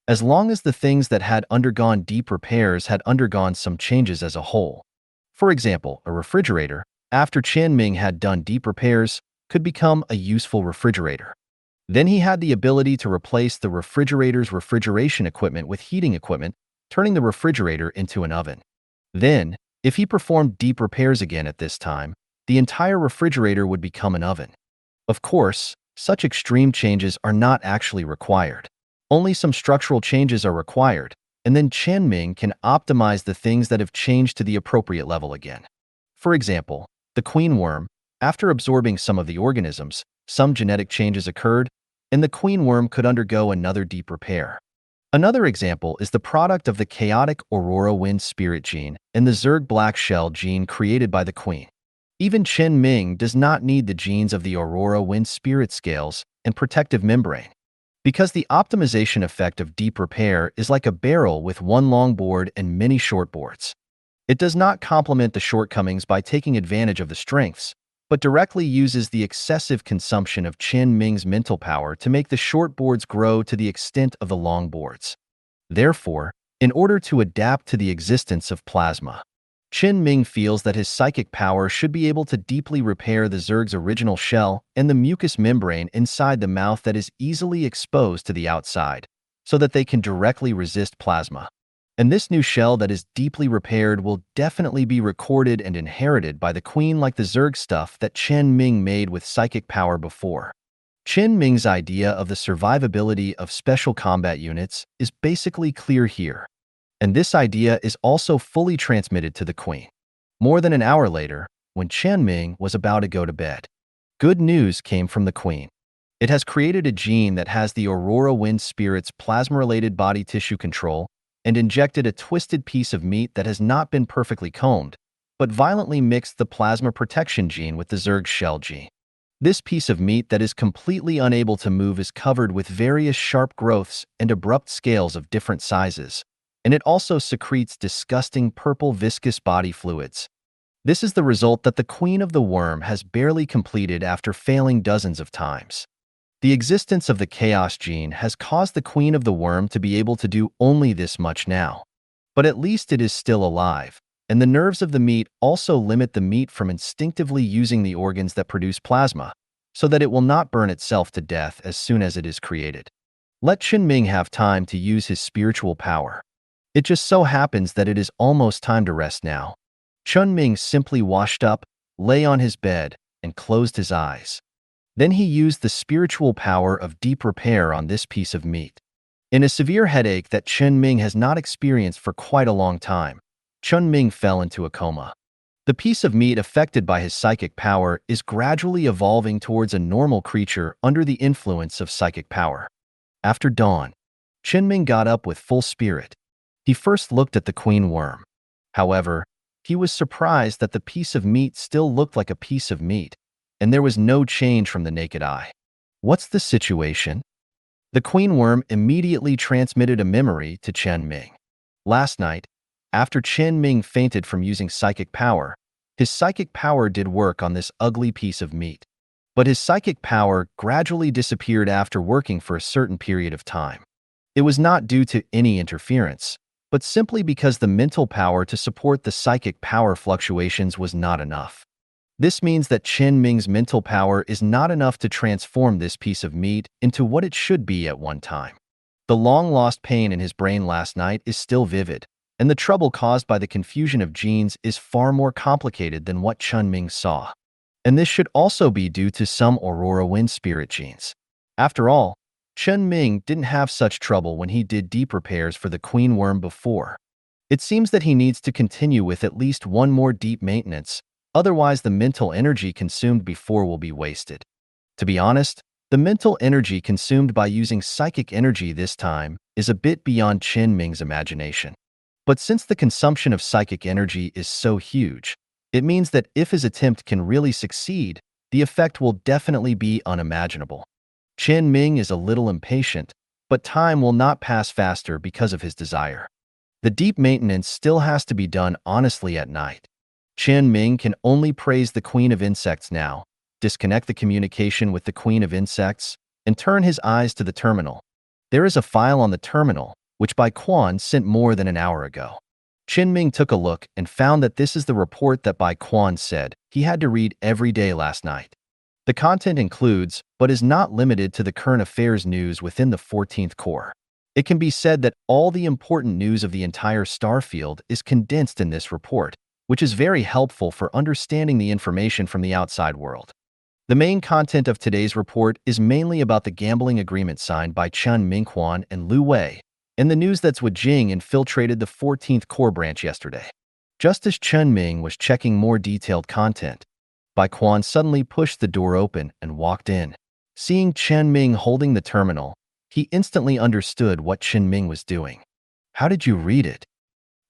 As long as the things that had undergone deep repairs had undergone some changes as a whole. For example, a refrigerator, after Chen Ming had done deep repairs, could become a useful refrigerator. Then he had the ability to replace the refrigerator's refrigeration equipment with heating equipment, turning the refrigerator into an oven. Then, if he performed deep repairs again at this time, the entire refrigerator would become an oven. Of course, such extreme changes are not actually required. Only some structural changes are required, and then Chen Ming can optimize the things that have changed to the appropriate level again. For example, the queen worm, after absorbing some of the organisms, some genetic changes occurred, and the queen worm could undergo another deep repair. Another example is the product of the chaotic Aurora Wind Spirit gene and the Zerg Black Shell gene created by the queen. Even Chen Ming does not need the genes of the Aurora Wind Spirit scales and protective membrane, because the optimization effect of deep repair is like a barrel with one long board and many short boards. It does not complement the shortcomings by taking advantage of the strengths, but directly uses the excessive consumption of Chen Ming's mental power to make the short boards grow to the extent of the long boards. Therefore, in order to adapt to the existence of plasma, Chen Ming feels that his psychic power should be able to deeply repair the Zerg's original shell and the mucous membrane inside the mouth that is easily exposed to the outside, so that they can directly resist plasma. And this new shell that is deeply repaired will definitely be recorded and inherited by the queen like the Zerg stuff that Chen Ming made with psychic power before. Chen Ming's idea of the survivability of special combat units is basically clear here. And this idea is also fully transmitted to the queen. More than an hour later, when Chen Ming was about to go to bed, good news came from the queen. It has created a gene that has the Aurora Wind Spirit's plasma-related body tissue control and injected a twisted piece of meat that has not been perfectly combed, but violently mixed the plasma protection gene with the Zerg shell gene. This piece of meat that is completely unable to move is covered with various sharp growths and abrupt scales of different sizes, and it also secretes disgusting purple viscous body fluids. This is the result that the queen of the worm has barely completed after failing dozens of times. The existence of the chaos gene has caused the queen of the worm to be able to do only this much now. But at least it is still alive, and the nerves of the meat also limit the meat from instinctively using the organs that produce plasma, so that it will not burn itself to death as soon as it is created. Let Chen Ming have time to use his spiritual power. It just so happens that it is almost time to rest now. Chen Ming simply washed up, lay on his bed, and closed his eyes. Then he used the spiritual power of deep repair on this piece of meat. In a severe headache that Chen Ming has not experienced for quite a long time, Chen Ming fell into a coma. The piece of meat affected by his psychic power is gradually evolving towards a normal creature under the influence of psychic power. After dawn, Chen Ming got up with full spirit. He first looked at the queen worm. However, he was surprised that the piece of meat still looked like a piece of meat, and there was no change from the naked eye. What's the situation? The queen worm immediately transmitted a memory to Chen Ming. Last night, after Chen Ming fainted from using psychic power, his psychic power did work on this ugly piece of meat. But his psychic power gradually disappeared after working for a certain period of time. It was not due to any interference, but simply because the mental power to support the psychic power fluctuations was not enough. This means that Chen Ming's mental power is not enough to transform this piece of meat into what it should be at one time. The long-lost pain in his brain last night is still vivid, and the trouble caused by the confusion of genes is far more complicated than what Chen Ming saw. And this should also be due to some Aurora Wind Spirit genes. After all, Chen Ming didn't have such trouble when he did deep repairs for the queen worm before. It seems that he needs to continue with at least one more deep maintenance, otherwise the mental energy consumed before will be wasted. To be honest, the mental energy consumed by using psychic energy this time is a bit beyond Chen Ming's imagination. But since the consumption of psychic energy is so huge, it means that if his attempt can really succeed, the effect will definitely be unimaginable. Chen Ming is a little impatient, but time will not pass faster because of his desire. The deep maintenance still has to be done honestly at night. Chen Ming can only praise the Queen of Insects now, disconnect the communication with the Queen of Insects, and turn his eyes to the terminal. There is a file on the terminal, which Bai Quan sent more than an hour ago. Chen Ming took a look and found that this is the report that Bai Quan said he had to read every day last night. The content includes, but is not limited to the current affairs news within the 14th Corps. It can be said that all the important news of the entire star field is condensed in this report, which is very helpful for understanding the information from the outside world. The main content of today's report is mainly about the gambling agreement signed by Chen Mingquan and Lu Wei, and the news that Wu Jing infiltrated the 14th Corps branch yesterday. Just as Chen Ming was checking more detailed content, Bai Quan suddenly pushed the door open and walked in. Seeing Chen Ming holding the terminal, he instantly understood what Chen Ming was doing. How did you read it?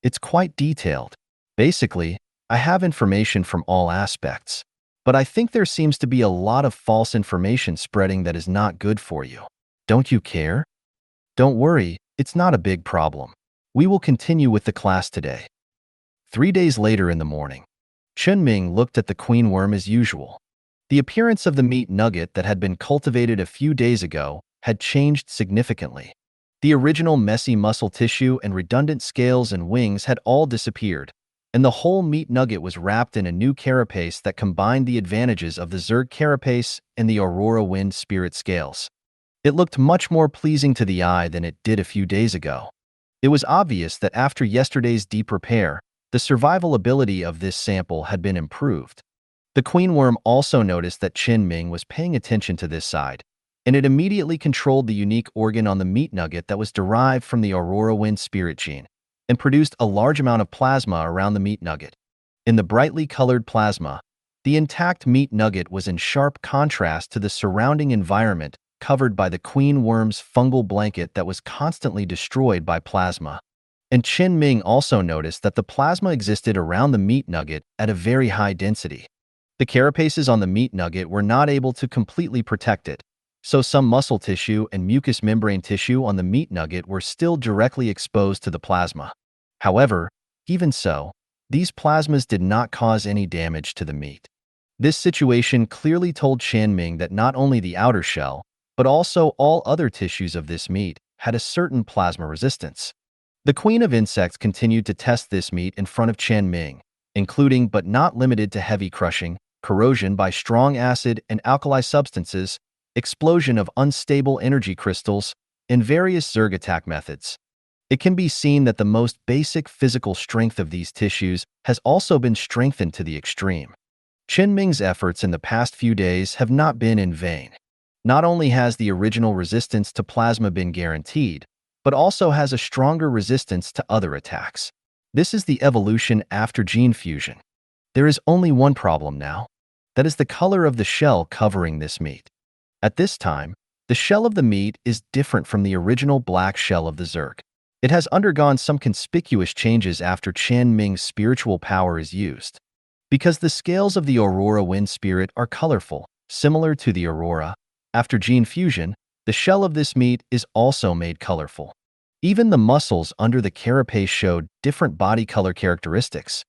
It's quite detailed. Basically, I have information from all aspects, but I think there seems to be a lot of false information spreading that is not good for you. Don't you care? Don't worry, it's not a big problem. We will continue with the class today. 3 days later in the morning, Chen Ming looked at the queen worm as usual. The appearance of the meat nugget that had been cultivated a few days ago had changed significantly. The original messy muscle tissue and redundant scales and wings had all disappeared, and the whole meat nugget was wrapped in a new carapace that combined the advantages of the Zerg carapace and the Aurora Wind Spirit scales. It looked much more pleasing to the eye than it did a few days ago. It was obvious that after yesterday's deep repair, the survival ability of this sample had been improved. The queen worm also noticed that Chen Ming was paying attention to this side, and it immediately controlled the unique organ on the meat nugget that was derived from the Aurora Wind Spirit gene, and produced a large amount of plasma around the meat nugget. In the brightly colored plasma, the intact meat nugget was in sharp contrast to the surrounding environment covered by the queen worm's fungal blanket that was constantly destroyed by plasma. And Chen Ming also noticed that the plasma existed around the meat nugget at a very high density. The carapaces on the meat nugget were not able to completely protect it, so some muscle tissue and mucous membrane tissue on the meat nugget were still directly exposed to the plasma. However, even so, these plasmas did not cause any damage to the meat. This situation clearly told Chen Ming that not only the outer shell, but also all other tissues of this meat had a certain plasma resistance. The Queen of Insects continued to test this meat in front of Chen Ming, including but not limited to heavy crushing, corrosion by strong acid and alkali substances, explosion of unstable energy crystals, and various Zerg attack methods. It can be seen that the most basic physical strength of these tissues has also been strengthened to the extreme. Chen Ming's efforts in the past few days have not been in vain. Not only has the original resistance to plasma been guaranteed, but also has a stronger resistance to other attacks. This is the evolution after gene fusion. There is only one problem now. That is the color of the shell covering this meat. At this time, the shell of the meat is different from the original black shell of the Zerg. It has undergone some conspicuous changes after Chen Ming's spiritual power is used. Because the scales of the Aurora Wind Spirit are colorful, similar to the Aurora, after gene fusion, the shell of this meat is also made colorful. Even the muscles under the carapace showed different body color characteristics.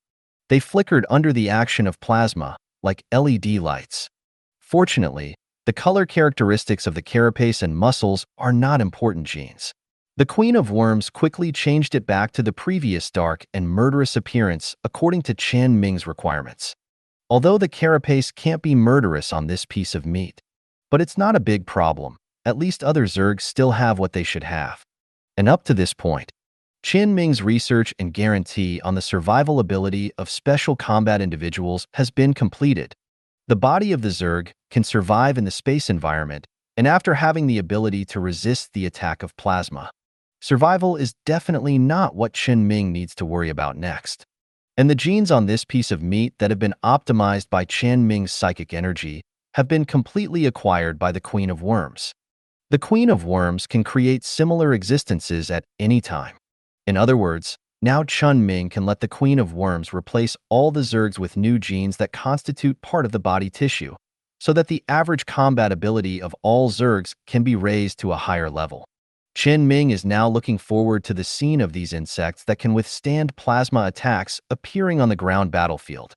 They flickered under the action of plasma, like LED lights. Fortunately, the color characteristics of the carapace and muscles are not important genes. The Queen of Worms quickly changed it back to the previous dark and murderous appearance according to Chen Ming's requirements. Although the carapace can't be murderous on this piece of meat. But it's not a big problem, at least other Zergs still have what they should have. And up to this point, Chen Ming's research and guarantee on the survival ability of special combat individuals has been completed. The body of the Zerg can survive in the space environment, and after having the ability to resist the attack of plasma. Survival is definitely not what Chen Ming needs to worry about next. And the genes on this piece of meat that have been optimized by Chen Ming's psychic energy have been completely acquired by the Queen of Worms. The Queen of Worms can create similar existences at any time. In other words, now Chen Ming can let the Queen of Worms replace all the Zergs with new genes that constitute part of the body tissue, so that the average combat ability of all Zergs can be raised to a higher level. Chen Ming is now looking forward to the scene of these insects that can withstand plasma attacks appearing on the ground battlefield.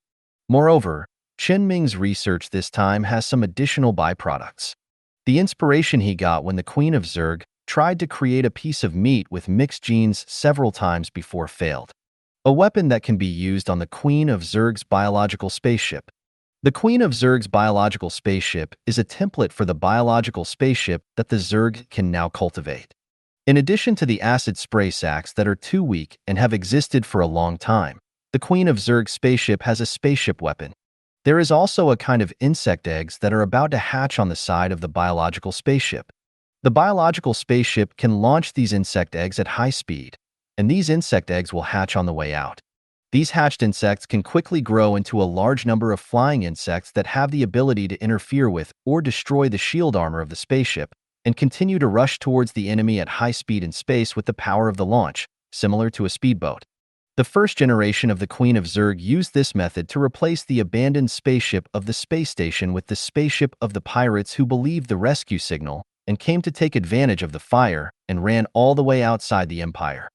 Moreover, Chen Ming's research this time has some additional byproducts. The inspiration he got when the Queen of Zerg tried to create a piece of meat with mixed genes several times before failed. A weapon that can be used on the Queen of Zerg's biological spaceship. The Queen of Zerg's biological spaceship is a template for the biological spaceship that the Zerg can now cultivate. In addition to the acid spray sacks that are too weak and have existed for a long time, the Queen of Zerg's spaceship has a spaceship weapon. There is also a kind of insect eggs that are about to hatch on the side of the biological spaceship. The biological spaceship can launch these insect eggs at high speed, and these insect eggs will hatch on the way out. These hatched insects can quickly grow into a large number of flying insects that have the ability to interfere with or destroy the shield armor of the spaceship, and continue to rush towards the enemy at high speed in space with the power of the launch, similar to a speedboat. The first generation of the Queen of Zerg used this method to replace the abandoned spaceship of the space station with the spaceship of the pirates who believed the rescue signal and came to take advantage of the fire and ran all the way outside the Empire.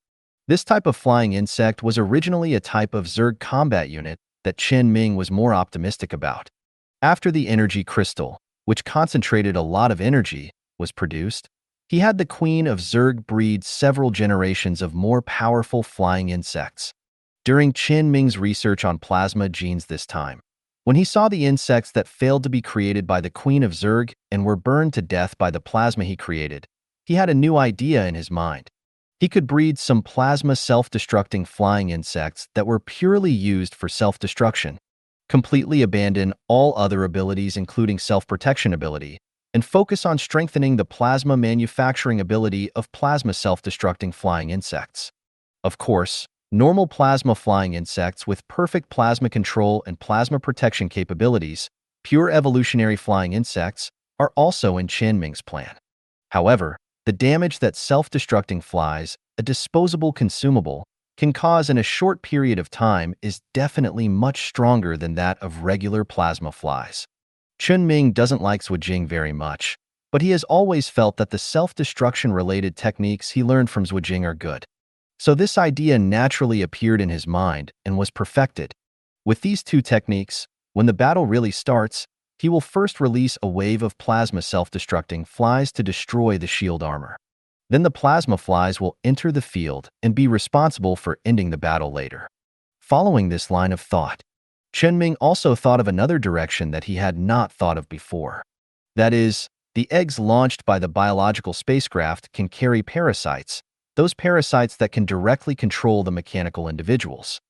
This type of flying insect was originally a type of Zerg combat unit that Chen Ming was more optimistic about. After the energy crystal, which concentrated a lot of energy, was produced, he had the Queen of Zerg breed several generations of more powerful flying insects. During Chen Ming's research on plasma genes this time, when he saw the insects that failed to be created by the Queen of Zerg and were burned to death by the plasma he created, he had a new idea in his mind. He could breed some plasma self-destructing flying insects that were purely used for self-destruction, completely abandon all other abilities including self-protection ability, and focus on strengthening the plasma manufacturing ability of plasma self-destructing flying insects. Of course, normal plasma flying insects with perfect plasma control and plasma protection capabilities, pure evolutionary flying insects, are also in Chen Ming's plan. However, the damage that self-destructing flies, a disposable consumable, can cause in a short period of time is definitely much stronger than that of regular plasma flies. Chen Ming doesn't like Swajing very much, but he has always felt that the self-destruction-related techniques he learned from Zhuijing are good. So this idea naturally appeared in his mind and was perfected. With these two techniques, when the battle really starts, he will first release a wave of plasma self-destructing flies to destroy the shield armor. Then the plasma flies will enter the field and be responsible for ending the battle later. Following this line of thought, Chen Ming also thought of another direction that he had not thought of before. That is, the eggs launched by the biological spacecraft can carry parasites, those parasites that can directly control the mechanical individuals.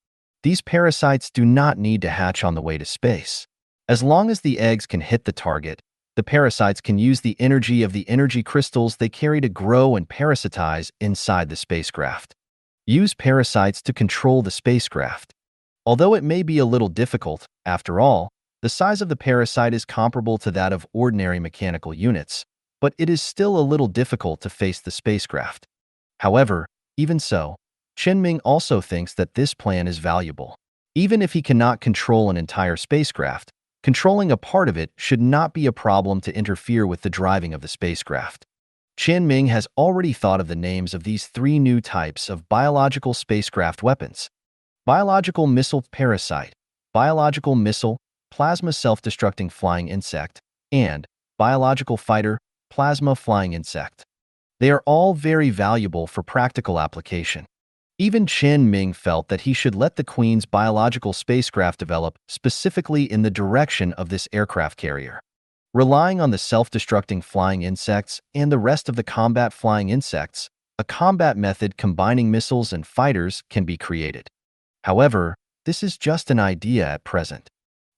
These parasites do not need to hatch on the way to space. As long as the eggs can hit the target, the parasites can use the energy of the energy crystals they carry to grow and parasitize inside the spacecraft. Use parasites to control the spacecraft. Although it may be a little difficult, after all, the size of the parasite is comparable to that of ordinary mechanical units, but it is still a little difficult to face the spacecraft. However, even so, Chen Ming also thinks that this plan is valuable. Even if he cannot control an entire spacecraft, controlling a part of it should not be a problem to interfere with the driving of the spacecraft. Chen Ming has already thought of the names of these three new types of biological spacecraft weapons: biological missile parasite, biological missile, plasma self-destructing flying insect, and biological fighter, plasma flying insect. They are all very valuable for practical application. Even Chen Ming felt that he should let the Queen's biological spacecraft develop specifically in the direction of this aircraft carrier. Relying on the self-destructing flying insects and the rest of the combat flying insects, a combat method combining missiles and fighters can be created. However, this is just an idea at present.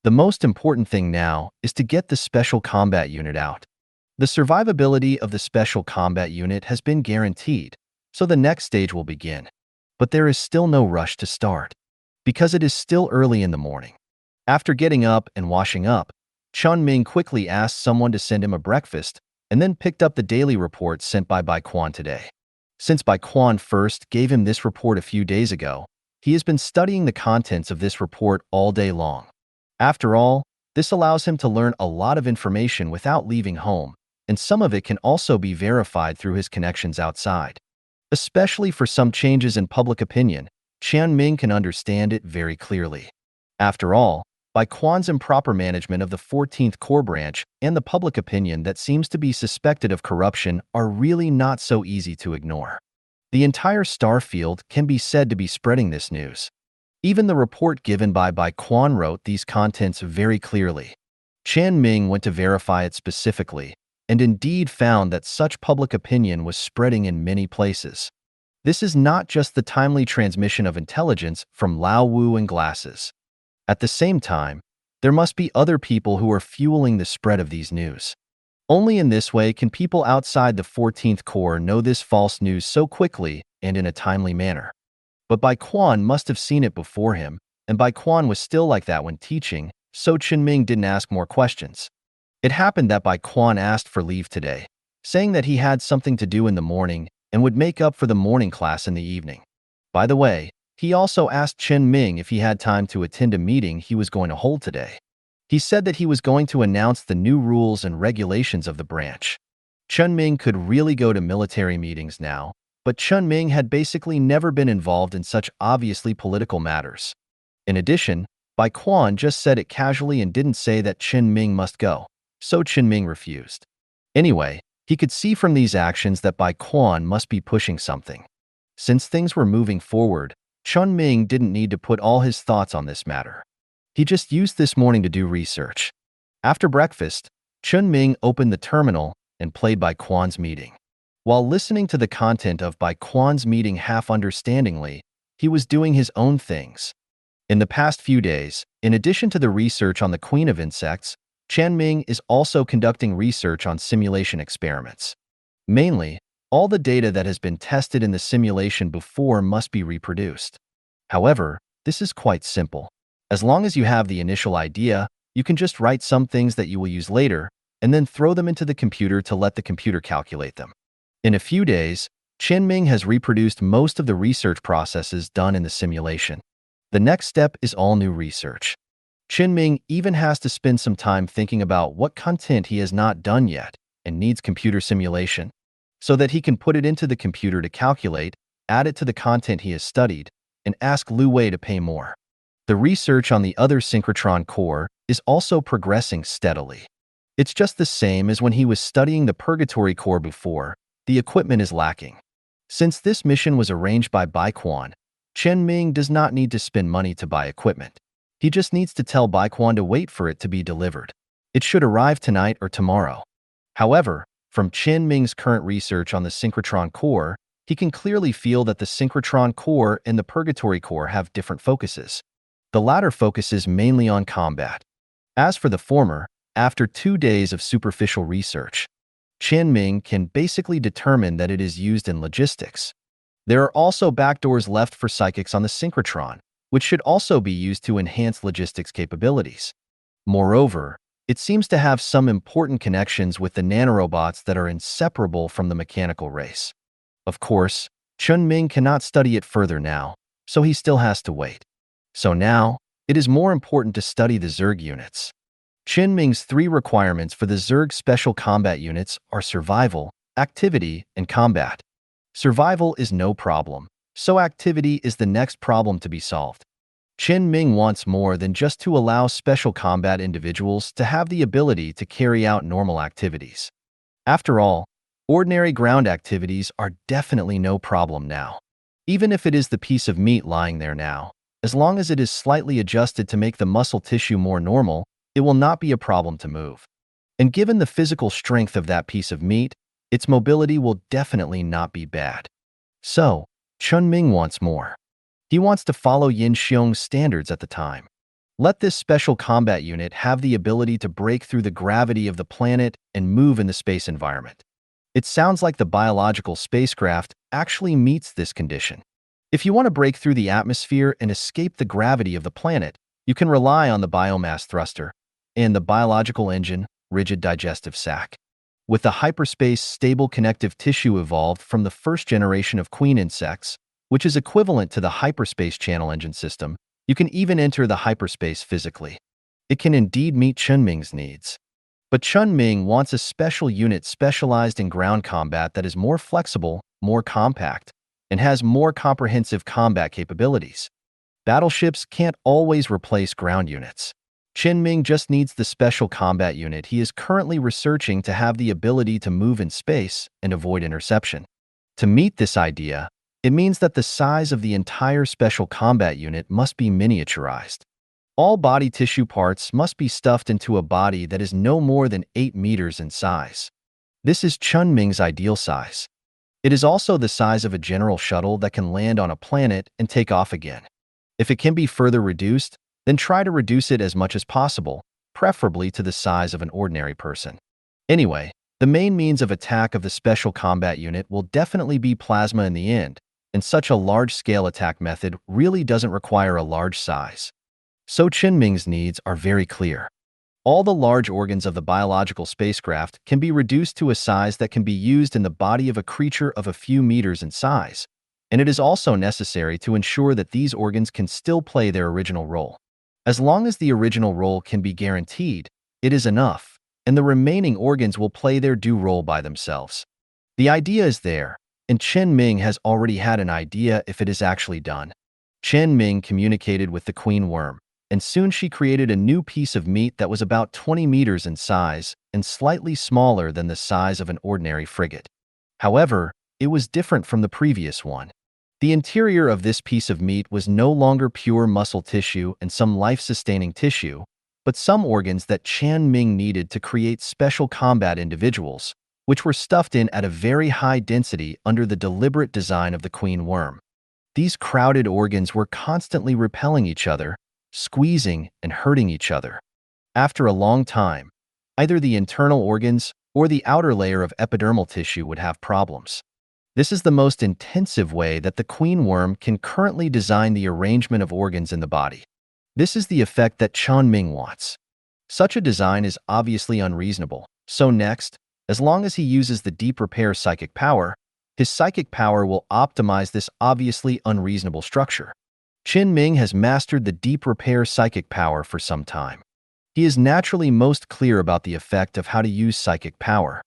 The most important thing now is to get the Special Combat Unit out. The survivability of the Special Combat Unit has been guaranteed, so the next stage will begin. But there is still no rush to start, because it is still early in the morning. After getting up and washing up, Chen Ming quickly asked someone to send him a breakfast and then picked up the daily report sent by Bai Quan today. Since Bai Quan first gave him this report a few days ago, he has been studying the contents of this report all day long. After all, this allows him to learn a lot of information without leaving home, and some of it can also be verified through his connections outside. Especially for some changes in public opinion, Chen Ming can understand it very clearly. After all, Bai Quan's improper management of the 14th Corps branch and the public opinion that seems to be suspected of corruption are really not so easy to ignore. The entire star field can be said to be spreading this news. Even the report given by Bai Quan wrote these contents very clearly. Chen Ming went to verify it specifically, and indeed found that such public opinion was spreading in many places. This is not just the timely transmission of intelligence from Lao Wu and glasses. At the same time, there must be other people who are fueling the spread of these news. Only in this way can people outside the 14th Corps know this false news so quickly and in a timely manner. But Bai Quan must have seen it before him, and Bai Quan was still like that when teaching, so Chen Ming didn't ask more questions. It happened that Bai Quan asked for leave today, saying that he had something to do in the morning and would make up for the morning class in the evening. By the way, he also asked Chen Ming if he had time to attend a meeting he was going to hold today. He said that he was going to announce the new rules and regulations of the branch. Chen Ming could really go to military meetings now, but Chen Ming had basically never been involved in such obviously political matters. In addition, Bai Quan just said it casually and didn't say that Chen Ming must go, so Chen Ming refused. Anyway, he could see from these actions that Bai Quan must be pushing something. Since things were moving forward, Chen Ming didn't need to put all his thoughts on this matter. He just used this morning to do research. After breakfast, Chen Ming opened the terminal and played Bai Quan's meeting. While listening to the content of Bai Quan's meeting half-understandingly, he was doing his own things. In the past few days, in addition to the research on the Queen of Insects, Chen Ming is also conducting research on simulation experiments. Mainly, all the data that has been tested in the simulation before must be reproduced. However, this is quite simple. As long as you have the initial idea, you can just write some things that you will use later, and then throw them into the computer to let the computer calculate them. In a few days, Chen Ming has reproduced most of the research processes done in the simulation. The next step is all new research. Chen Ming even has to spend some time thinking about what content he has not done yet, and needs computer simulation, so that he can put it into the computer to calculate, add it to the content he has studied, and ask Lu Wei to pay more. The research on the other synchrotron core is also progressing steadily. It's just the same as when he was studying the purgatory core before. The equipment is lacking. Since this mission was arranged by Baiquan, Chen Ming does not need to spend money to buy equipment. He just needs to tell Baiquan to wait for it to be delivered. It should arrive tonight or tomorrow. However, from Chen Ming's current research on the synchrotron core, he can clearly feel that the synchrotron core and the purgatory core have different focuses. The latter focuses mainly on combat. As for the former, after 2 days of superficial research, Chen Ming can basically determine that it is used in logistics. There are also backdoors left for psychics on the synchrotron, which should also be used to enhance logistics capabilities. Moreover, it seems to have some important connections with the nanorobots that are inseparable from the mechanical race. Of course, Chen Ming cannot study it further now, so he still has to wait. So now, it is more important to study the Zerg units. Chen Ming's 3 requirements for the Zerg special combat units are survival, activity, and combat. Survival is no problem, so activity is the next problem to be solved. Chen Ming wants more than just to allow special combat individuals to have the ability to carry out normal activities. After all, ordinary ground activities are definitely no problem now. Even if it is the piece of meat lying there now, as long as it is slightly adjusted to make the muscle tissue more normal, it will not be a problem to move. And given the physical strength of that piece of meat, its mobility will definitely not be bad. So, Chen Ming wants more. He wants to follow Yin Xiong's standards at the time. Let this special combat unit have the ability to break through the gravity of the planet and move in the space environment. It sounds like the biological spacecraft actually meets this condition. If you want to break through the atmosphere and escape the gravity of the planet, you can rely on the biomass thruster and the biological engine, rigid digestive sac. With the hyperspace stable connective tissue evolved from the first generation of queen insects, which is equivalent to the hyperspace channel engine system, you can even enter the hyperspace physically. It can indeed meet Chen Ming's needs. But Chen Ming wants a special unit specialized in ground combat that is more flexible, more compact, and has more comprehensive combat capabilities. Battleships can't always replace ground units. Chen Ming just needs the special combat unit he is currently researching to have the ability to move in space and avoid interception. To meet this idea, it means that the size of the entire special combat unit must be miniaturized. All body tissue parts must be stuffed into a body that is no more than 8 meters in size. This is Chen Ming's ideal size. It is also the size of a general shuttle that can land on a planet and take off again. If it can be further reduced, then try to reduce it as much as possible, preferably to the size of an ordinary person. Anyway, the main means of attack of the special combat unit will definitely be plasma in the end, and such a large-scale attack method really doesn't require a large size. So Chen Ming's needs are very clear. All the large organs of the biological spacecraft can be reduced to a size that can be used in the body of a creature of a few meters in size, and it is also necessary to ensure that these organs can still play their original role. As long as the original role can be guaranteed, it is enough, and the remaining organs will play their due role by themselves. The idea is there, and Chen Ming has already had an idea if it is actually done. Chen Ming communicated with the queen worm, and soon she created a new piece of meat that was about 20 meters in size and slightly smaller than the size of an ordinary frigate. However, it was different from the previous one. The interior of this piece of meat was no longer pure muscle tissue and some life-sustaining tissue, but some organs that Chen Ming needed to create special combat individuals, which were stuffed in at a very high density under the deliberate design of the queen worm. These crowded organs were constantly repelling each other, squeezing and hurting each other. After a long time, either the internal organs or the outer layer of epidermal tissue would have problems. This is the most intensive way that the queen worm can currently design the arrangement of organs in the body. This is the effect that Chen Ming wants. Such a design is obviously unreasonable, so next, as long as he uses the deep repair psychic power, his psychic power will optimize this obviously unreasonable structure. Chen Ming has mastered the deep repair psychic power for some time. He is naturally most clear about the effect of how to use psychic power.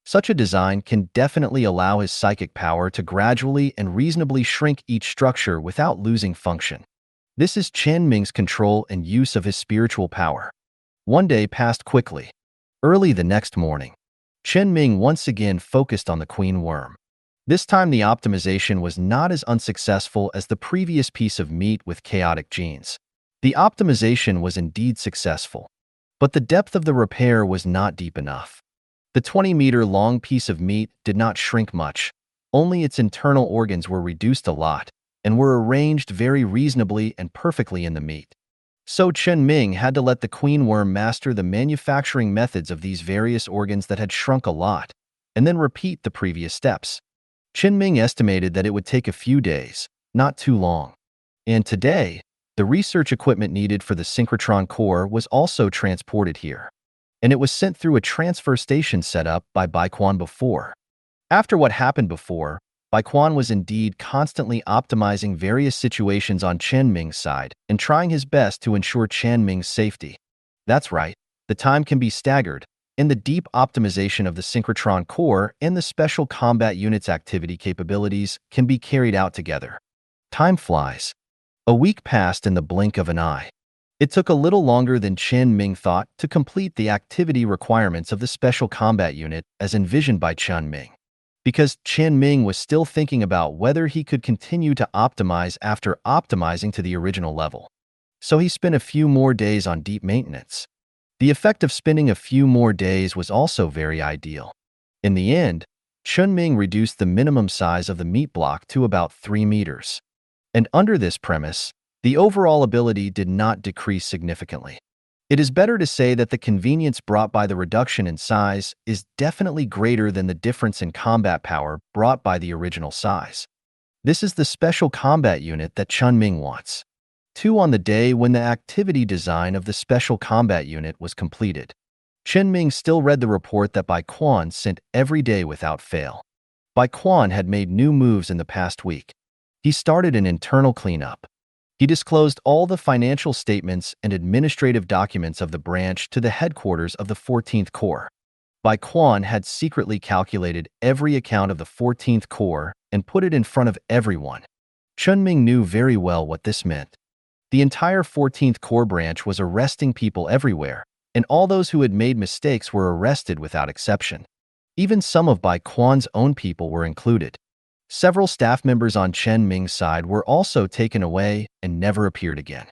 Such a design can definitely allow his psychic power to gradually and reasonably shrink each structure without losing function. This is Chen Ming's control and use of his spiritual power. One day passed quickly. Early the next morning, Chen Ming once again focused on the queen worm. This time the optimization was not as unsuccessful as the previous piece of meat with chaotic genes. The optimization was indeed successful, but the depth of the repair was not deep enough. The 20-meter-long piece of meat did not shrink much, only its internal organs were reduced a lot and were arranged very reasonably and perfectly in the meat. So Chen Ming had to let the queen worm master the manufacturing methods of these various organs that had shrunk a lot, and then repeat the previous steps. Chen Ming estimated that it would take a few days, not too long. And today, the research equipment needed for the synchrotron core was also transported here, and it was sent through a transfer station set up by Baiquan before. After what happened before, Baiquan was indeed constantly optimizing various situations on Chen Ming's side and trying his best to ensure Chen Ming's safety. That's right, the time can be staggered, and the deep optimization of the synchrotron core and the special combat unit's activity capabilities can be carried out together. Time flies. A week passed in the blink of an eye. It took a little longer than Chen Ming thought to complete the activity requirements of the special combat unit as envisioned by Chen Ming, because Chen Ming was still thinking about whether he could continue to optimize after optimizing to the original level. So he spent a few more days on deep maintenance. The effect of spending a few more days was also very ideal. In the end, Chen Ming reduced the minimum size of the meat block to about 3 meters. And under this premise, the overall ability did not decrease significantly. It is better to say that the convenience brought by the reduction in size is definitely greater than the difference in combat power brought by the original size. This is the special combat unit that Chen Ming wants. 2 on the day when the activity design of the special combat unit was completed. Chen Ming still read the report that Baiquan sent every day without fail. Baiquan had made new moves in the past week. He started an internal cleanup. He disclosed all the financial statements and administrative documents of the branch to the headquarters of the 14th Corps. Baiquan had secretly calculated every account of the 14th Corps and put it in front of everyone. Chen Ming knew very well what this meant. The entire 14th Corps branch was arresting people everywhere, and all those who had made mistakes were arrested without exception. Even some of Baiquan's own people were included. Several staff members on Chen Ming's side were also taken away and never appeared again.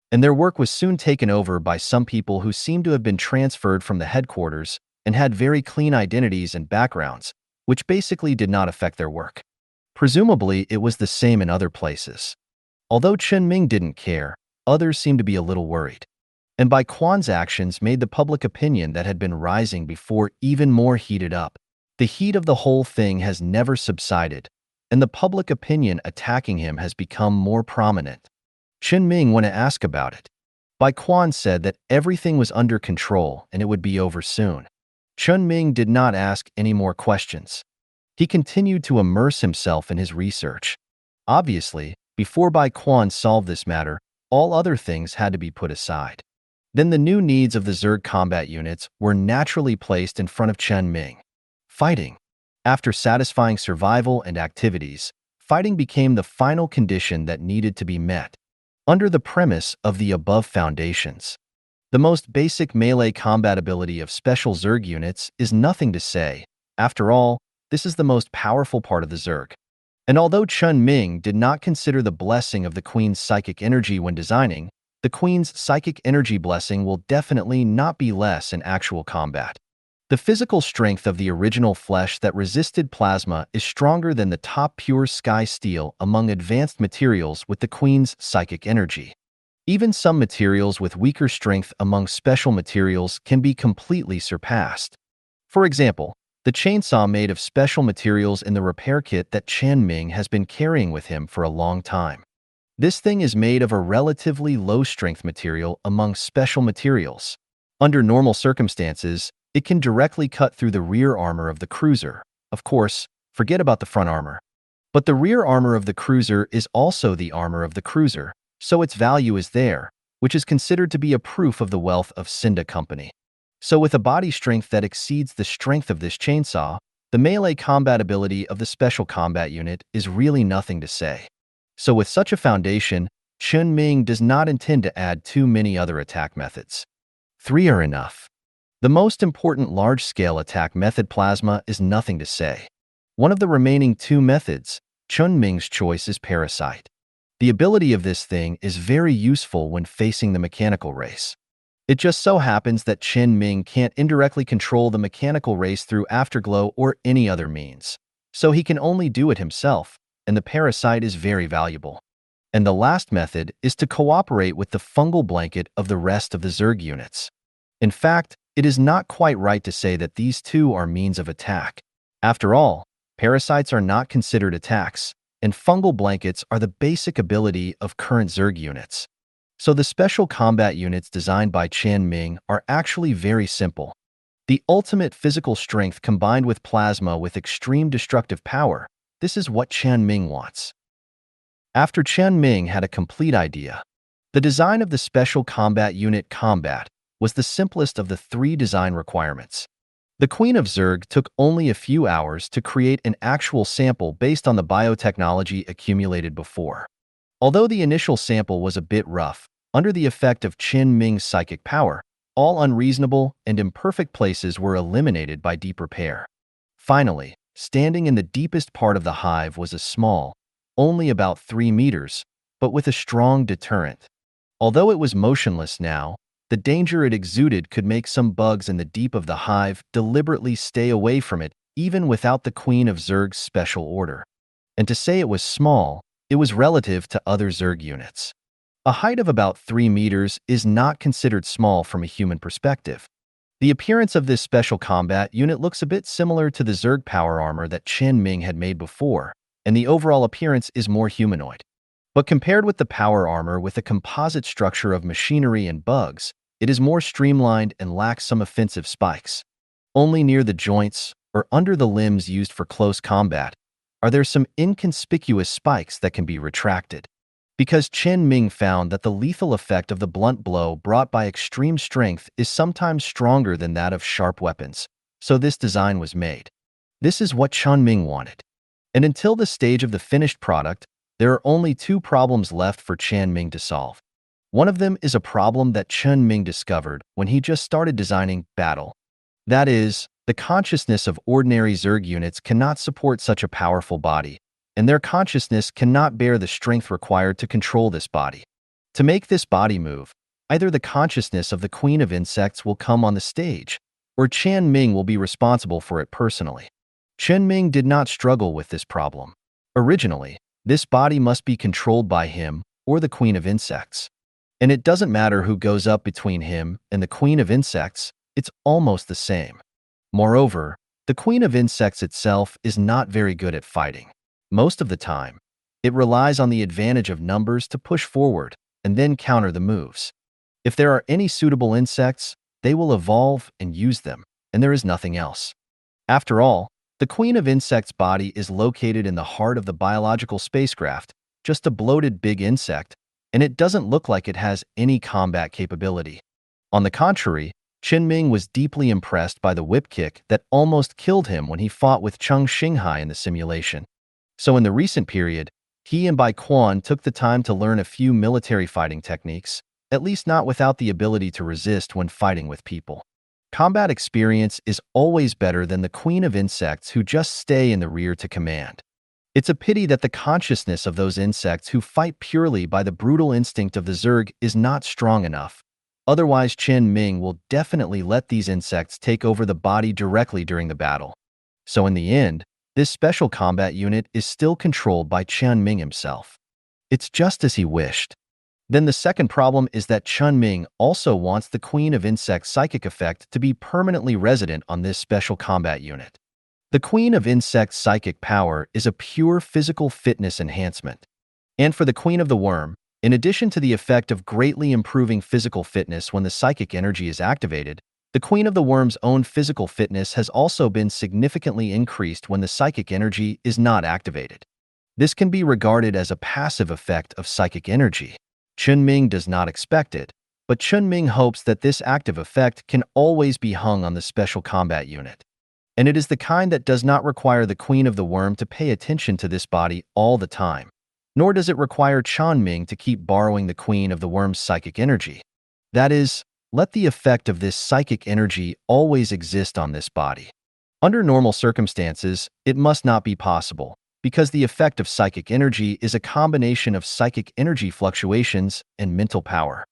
And their work was soon taken over by some people who seemed to have been transferred from the headquarters and had very clean identities and backgrounds, which basically did not affect their work. Presumably, it was the same in other places. Although Chen Ming didn't care, others seemed to be a little worried. And Baiquan's actions made the public opinion that had been rising before even more heated up. The heat of the whole thing has never subsided, and the public opinion attacking him has become more prominent. Chen Ming went to ask about it. Baiquan said that everything was under control and it would be over soon. Chen Ming did not ask any more questions. He continued to immerse himself in his research. Obviously, before Baiquan solved this matter, all other things had to be put aside. Then the new needs of the Zerg combat units were naturally placed in front of Chen Ming. Fighting. After satisfying survival and activities, fighting became the final condition that needed to be met. Under the premise of the above foundations, the most basic melee combat ability of special Zerg units is nothing to say. After all, this is the most powerful part of the Zerg. And although Chen Ming did not consider the blessing of the Queen's psychic energy when designing, the Queen's psychic energy blessing will definitely not be less in actual combat. The physical strength of the original flesh that resisted plasma is stronger than the top pure sky steel among advanced materials with the Queen's psychic energy. Even some materials with weaker strength among special materials can be completely surpassed. For example, the chainsaw made of special materials in the repair kit that Chen Ming has been carrying with him for a long time. This thing is made of a relatively low-strength material among special materials. Under normal circumstances, it can directly cut through the rear armor of the cruiser. Of course, forget about the front armor. But the rear armor of the cruiser is also the armor of the cruiser, so its value is there, which is considered to be a proof of the wealth of Cinda Company. So with a body strength that exceeds the strength of this chainsaw, The melee combat ability of the Special Combat Unit is really nothing to say. So with such a foundation, Chen Ming does not intend to add too many other attack methods. 3 are enough. The most important large-scale attack method, Plasma, is nothing to say. One of the remaining 2 methods, Chen Ming's choice, is Parasite. The ability of this thing is very useful when facing the mechanical race. It just so happens that Chen Ming can't indirectly control the mechanical race through Afterglow or any other means, so he can only do it himself, and the Parasite is very valuable. And the last method is to cooperate with the fungal blanket of the rest of the Zerg units. In fact, it is not quite right to say that these 2 are means of attack. After all, parasites are not considered attacks, and fungal blankets are the basic ability of current Zerg units. So the Special Combat Units designed by Chen Ming are actually very simple. The ultimate physical strength combined with plasma with extreme destructive power. This is what Chen Ming wants. After Chen Ming had a complete idea, the design of the Special Combat Unit Combat was the simplest of the 3 design requirements. The Queen of Zerg took only a few hours to create an actual sample based on the biotechnology accumulated before. Although the initial sample was a bit rough, under the effect of Chen Ming's psychic power, all unreasonable and imperfect places were eliminated by deep repair. Finally, standing in the deepest part of the hive was a small, only about 3 meters, but with a strong deterrent. Although it was motionless now, the danger it exuded could make some bugs in the deep of the hive deliberately stay away from it, even without the Queen of Zerg's special order. And to say it was small, it was relative to other Zerg units. A height of about 3 meters is not considered small from a human perspective. The appearance of this Special Combat Unit looks a bit similar to the Zerg power armor that Chen Ming had made before, and the overall appearance is more humanoid. But compared with the power armor with a composite structure of machinery and bugs, it is more streamlined and lacks some offensive spikes. Only near the joints, or under the limbs used for close combat, are there some inconspicuous spikes that can be retracted. Because Chen Ming found that the lethal effect of the blunt blow brought by extreme strength is sometimes stronger than that of sharp weapons, so this design was made. This is what Chen Ming wanted. And until the stage of the finished product, there are only 2 problems left for Chen Ming to solve. One of them is a problem that Chen Ming discovered when he just started designing Battle. That is, the consciousness of ordinary Zerg units cannot support such a powerful body, and their consciousness cannot bear the strength required to control this body. To make this body move, either the consciousness of the Queen of Insects will come on the stage, or Chen Ming will be responsible for it personally. Chen Ming did not struggle with this problem. Originally, this body must be controlled by him or the Queen of Insects. And it doesn't matter who goes up between him and the Queen of Insects, it's almost the same. Moreover, the Queen of Insects itself is not very good at fighting. Most of the time, it relies on the advantage of numbers to push forward and then counter the moves. If there are any suitable insects, they will evolve and use them, and there is nothing else. After all, the Queen of Insects' body is located in the heart of the biological spacecraft, just a bloated big insect, and it doesn't look like it has any combat capability. On the contrary, Chen Ming was deeply impressed by the whip kick that almost killed him when he fought with Cheng Xinghai in the simulation. So in the recent period, he and Bai Quan took the time to learn a few military fighting techniques, at least not without the ability to resist when fighting with people. Combat experience is always better than the Queen of Insects who just stay in the rear to command. It's a pity that the consciousness of those insects who fight purely by the brutal instinct of the Zerg is not strong enough. Otherwise, Chen Ming will definitely let these insects take over the body directly during the battle. So in the end, this Special Combat Unit is still controlled by Chen Ming himself. It's just as he wished. Then the second problem is that Chen Ming also wants the Queen of Insects' psychic effect to be permanently resident on this Special Combat Unit. The Queen of Insects' psychic power is a pure physical fitness enhancement. And for the Queen of the Worm, in addition to the effect of greatly improving physical fitness when the psychic energy is activated, the Queen of the Worm's own physical fitness has also been significantly increased when the psychic energy is not activated. This can be regarded as a passive effect of psychic energy. Chen Ming does not expect it, but Chen Ming hopes that this active effect can always be hung on the Special Combat Unit. and it is the kind that does not require the queen of the worm to pay attention to this body all the time, nor does it require Chen Ming to keep borrowing the queen of the worm's psychic energy. That is, let the effect of this psychic energy always exist on this body. Under normal circumstances, it must not be possible, because the effect of psychic energy is a combination of psychic energy fluctuations and mental power.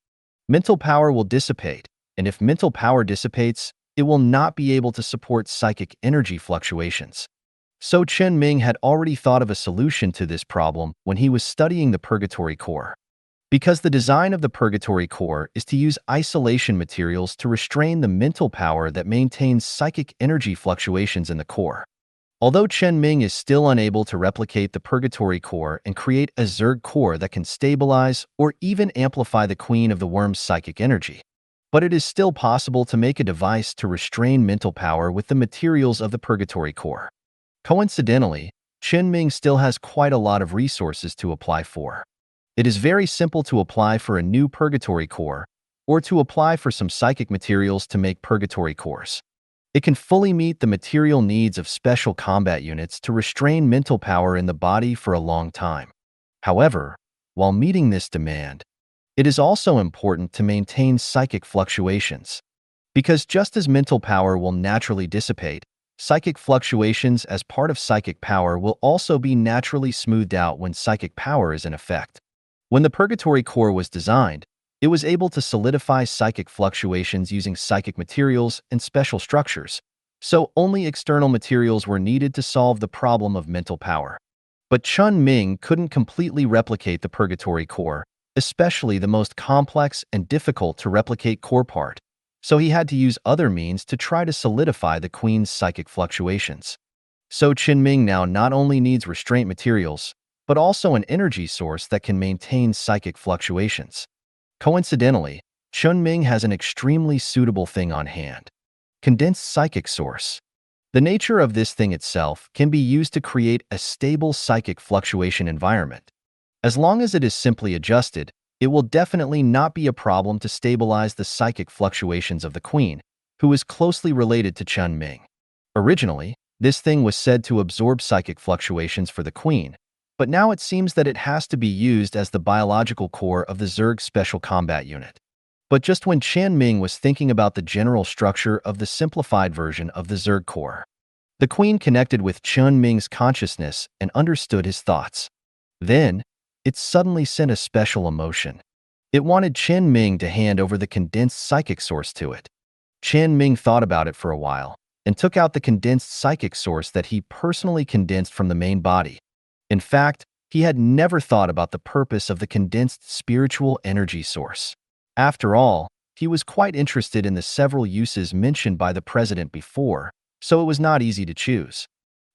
Mental power will dissipate, and if mental power dissipates, it will not be able to support psychic energy fluctuations. So Chen Ming had already thought of a solution to this problem when he was studying the purgatory core. Because the design of the purgatory core is to use isolation materials to restrain the mental power that maintains psychic energy fluctuations in the core. Although Chen Ming is still unable to replicate the purgatory core and create a Zerg core that can stabilize or even amplify the queen of the worm's psychic energy, but it is still possible to make a device to restrain mental power with the materials of the purgatory core. Coincidentally, Chen Ming still has quite a lot of resources to apply for. It is very simple to apply for a new purgatory core, or to apply for some psychic materials to make purgatory cores. It can fully meet the material needs of special combat units to restrain mental power in the body for a long time. However, while meeting this demand, it is also important to maintain psychic fluctuations. Because just as mental power will naturally dissipate, psychic fluctuations as part of psychic power will also be naturally smoothed out when psychic power is in effect. When the purgatory core was designed, it was able to solidify psychic fluctuations using psychic materials and special structures, so only external materials were needed to solve the problem of mental power. But Chen Ming couldn't completely replicate the purgatory core, especially the most complex and difficult to replicate core part, so he had to use other means to try to solidify the queen's psychic fluctuations. So Chen Ming now not only needs restraint materials, but also an energy source that can maintain psychic fluctuations. Coincidentally, Chen Ming has an extremely suitable thing on hand: condensed psychic source. The nature of this thing itself can be used to create a stable psychic fluctuation environment. As long as it is simply adjusted, it will definitely not be a problem to stabilize the psychic fluctuations of the queen, who is closely related to Chen Ming. Originally, this thing was said to absorb psychic fluctuations for the queen, but now it seems that it has to be used as the biological core of the Zerg Special Combat Unit. But just when Chen Ming was thinking about the general structure of the simplified version of the Zerg core, the queen connected with Chen Ming's consciousness and understood his thoughts. Then, it suddenly sent a special emotion. It wanted Chen Ming to hand over the condensed psychic source to it. Chen Ming thought about it for a while and took out the condensed psychic source that he personally condensed from the main body. In fact, he had never thought about the purpose of the condensed spiritual energy source. After all, he was quite interested in the several uses mentioned by the president before, so it was not easy to choose.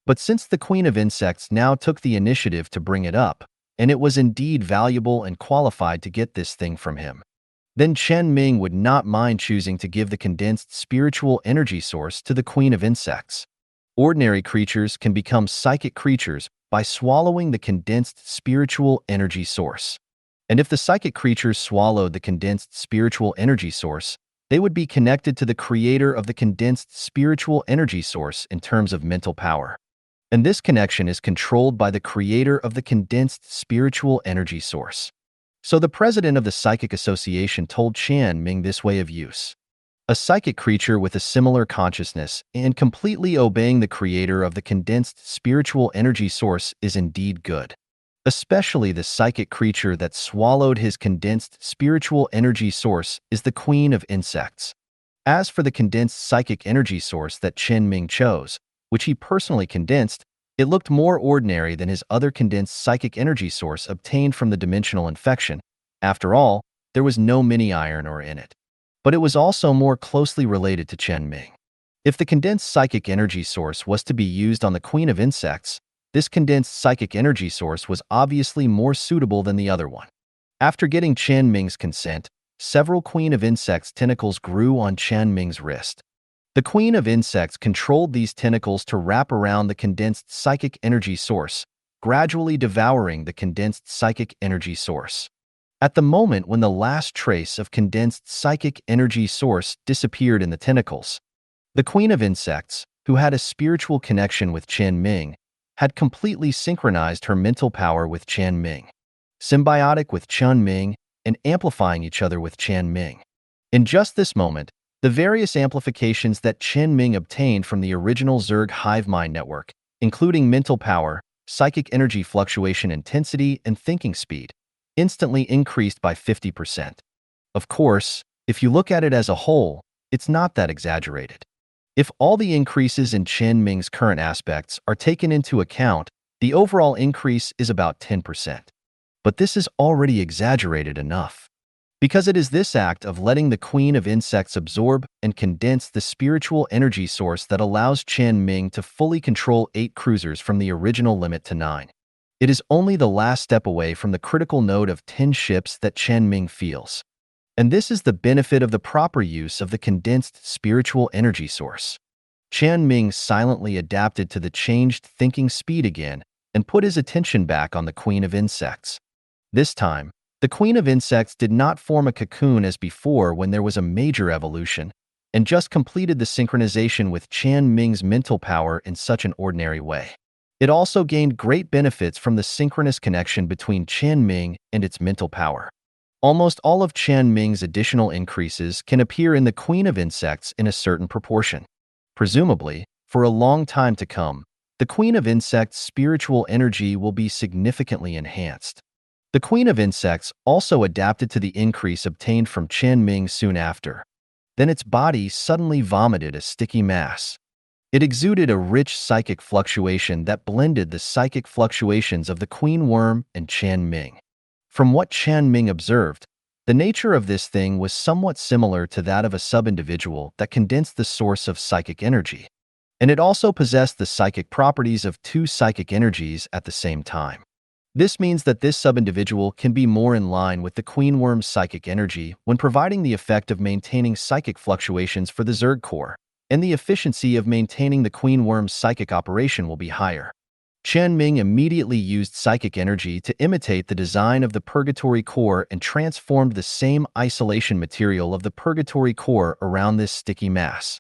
But since the Queen of Insects now took the initiative to bring it up, and it was indeed valuable and qualified to get this thing from him, then Chen Ming would not mind choosing to give the condensed spiritual energy source to the Queen of Insects. Ordinary creatures can become psychic creatures by swallowing the condensed spiritual energy source. And if the psychic creatures swallowed the condensed spiritual energy source, they would be connected to the creator of the condensed spiritual energy source in terms of mental power. And this connection is controlled by the creator of the condensed spiritual energy source. So the president of the Psychic Association told Chen Ming this way of use. A psychic creature with a similar consciousness and completely obeying the creator of the condensed spiritual energy source is indeed good. Especially the psychic creature that swallowed his condensed spiritual energy source is the Queen of Insects. As for the condensed psychic energy source that Chen Ming chose, which he personally condensed, it looked more ordinary than his other condensed psychic energy source obtained from the dimensional infection. After all, there was no mini-iron ore in it. But it was also more closely related to Chen Ming. If the condensed psychic energy source was to be used on the Queen of Insects, this condensed psychic energy source was obviously more suitable than the other one. After getting Chen Ming's consent, several Queen of Insects tentacles grew on Chen Ming's wrist. The Queen of Insects controlled these tentacles to wrap around the condensed psychic energy source, gradually devouring the condensed psychic energy source. At the moment when the last trace of condensed psychic energy source disappeared in the tentacles, the Queen of Insects, who had a spiritual connection with Chen Ming, had completely synchronized her mental power with Chen Ming, symbiotic with Chen Ming and amplifying each other with Chen Ming. In just this moment, the various amplifications that Chen Ming obtained from the original Zerg hive mind network, including mental power, psychic energy fluctuation intensity, and thinking speed, instantly increased by 50%. Of course, if you look at it as a whole, it's not that exaggerated. If all the increases in Chen Ming's current aspects are taken into account, the overall increase is about 10%. But this is already exaggerated enough. Because it is this act of letting the Queen of Insects absorb and condense the spiritual energy source that allows Chen Ming to fully control 8 cruisers from the original limit to 9. It is only the last step away from the critical node of 10 ships that Chen Ming feels. And this is the benefit of the proper use of the condensed spiritual energy source. Chen Ming silently adapted to the changed thinking speed again and put his attention back on the Queen of Insects. This time, the Queen of Insects did not form a cocoon as before when there was a major evolution, and just completed the synchronization with Chen Ming's mental power in such an ordinary way. It also gained great benefits from the synchronous connection between Chen Ming and its mental power. Almost all of Chen Ming's additional increases can appear in the Queen of Insects in a certain proportion. Presumably, for a long time to come, the Queen of Insects' spiritual energy will be significantly enhanced. The Queen of Insects also adapted to the increase obtained from Chen Ming soon after. Then its body suddenly vomited a sticky mass. It exuded a rich psychic fluctuation that blended the psychic fluctuations of the Queen Worm and Chen Ming. From what Chen Ming observed, the nature of this thing was somewhat similar to that of a sub-individual that condensed the source of psychic energy, and it also possessed the psychic properties of 2 psychic energies at the same time. This means that this sub-individual can be more in line with the Queen Worm's psychic energy when providing the effect of maintaining psychic fluctuations for the Zerg core, and the efficiency of maintaining the Queen Worm's psychic operation will be higher. Chen Ming immediately used psychic energy to imitate the design of the Purgatory core and transformed the same isolation material of the Purgatory core around this sticky mass.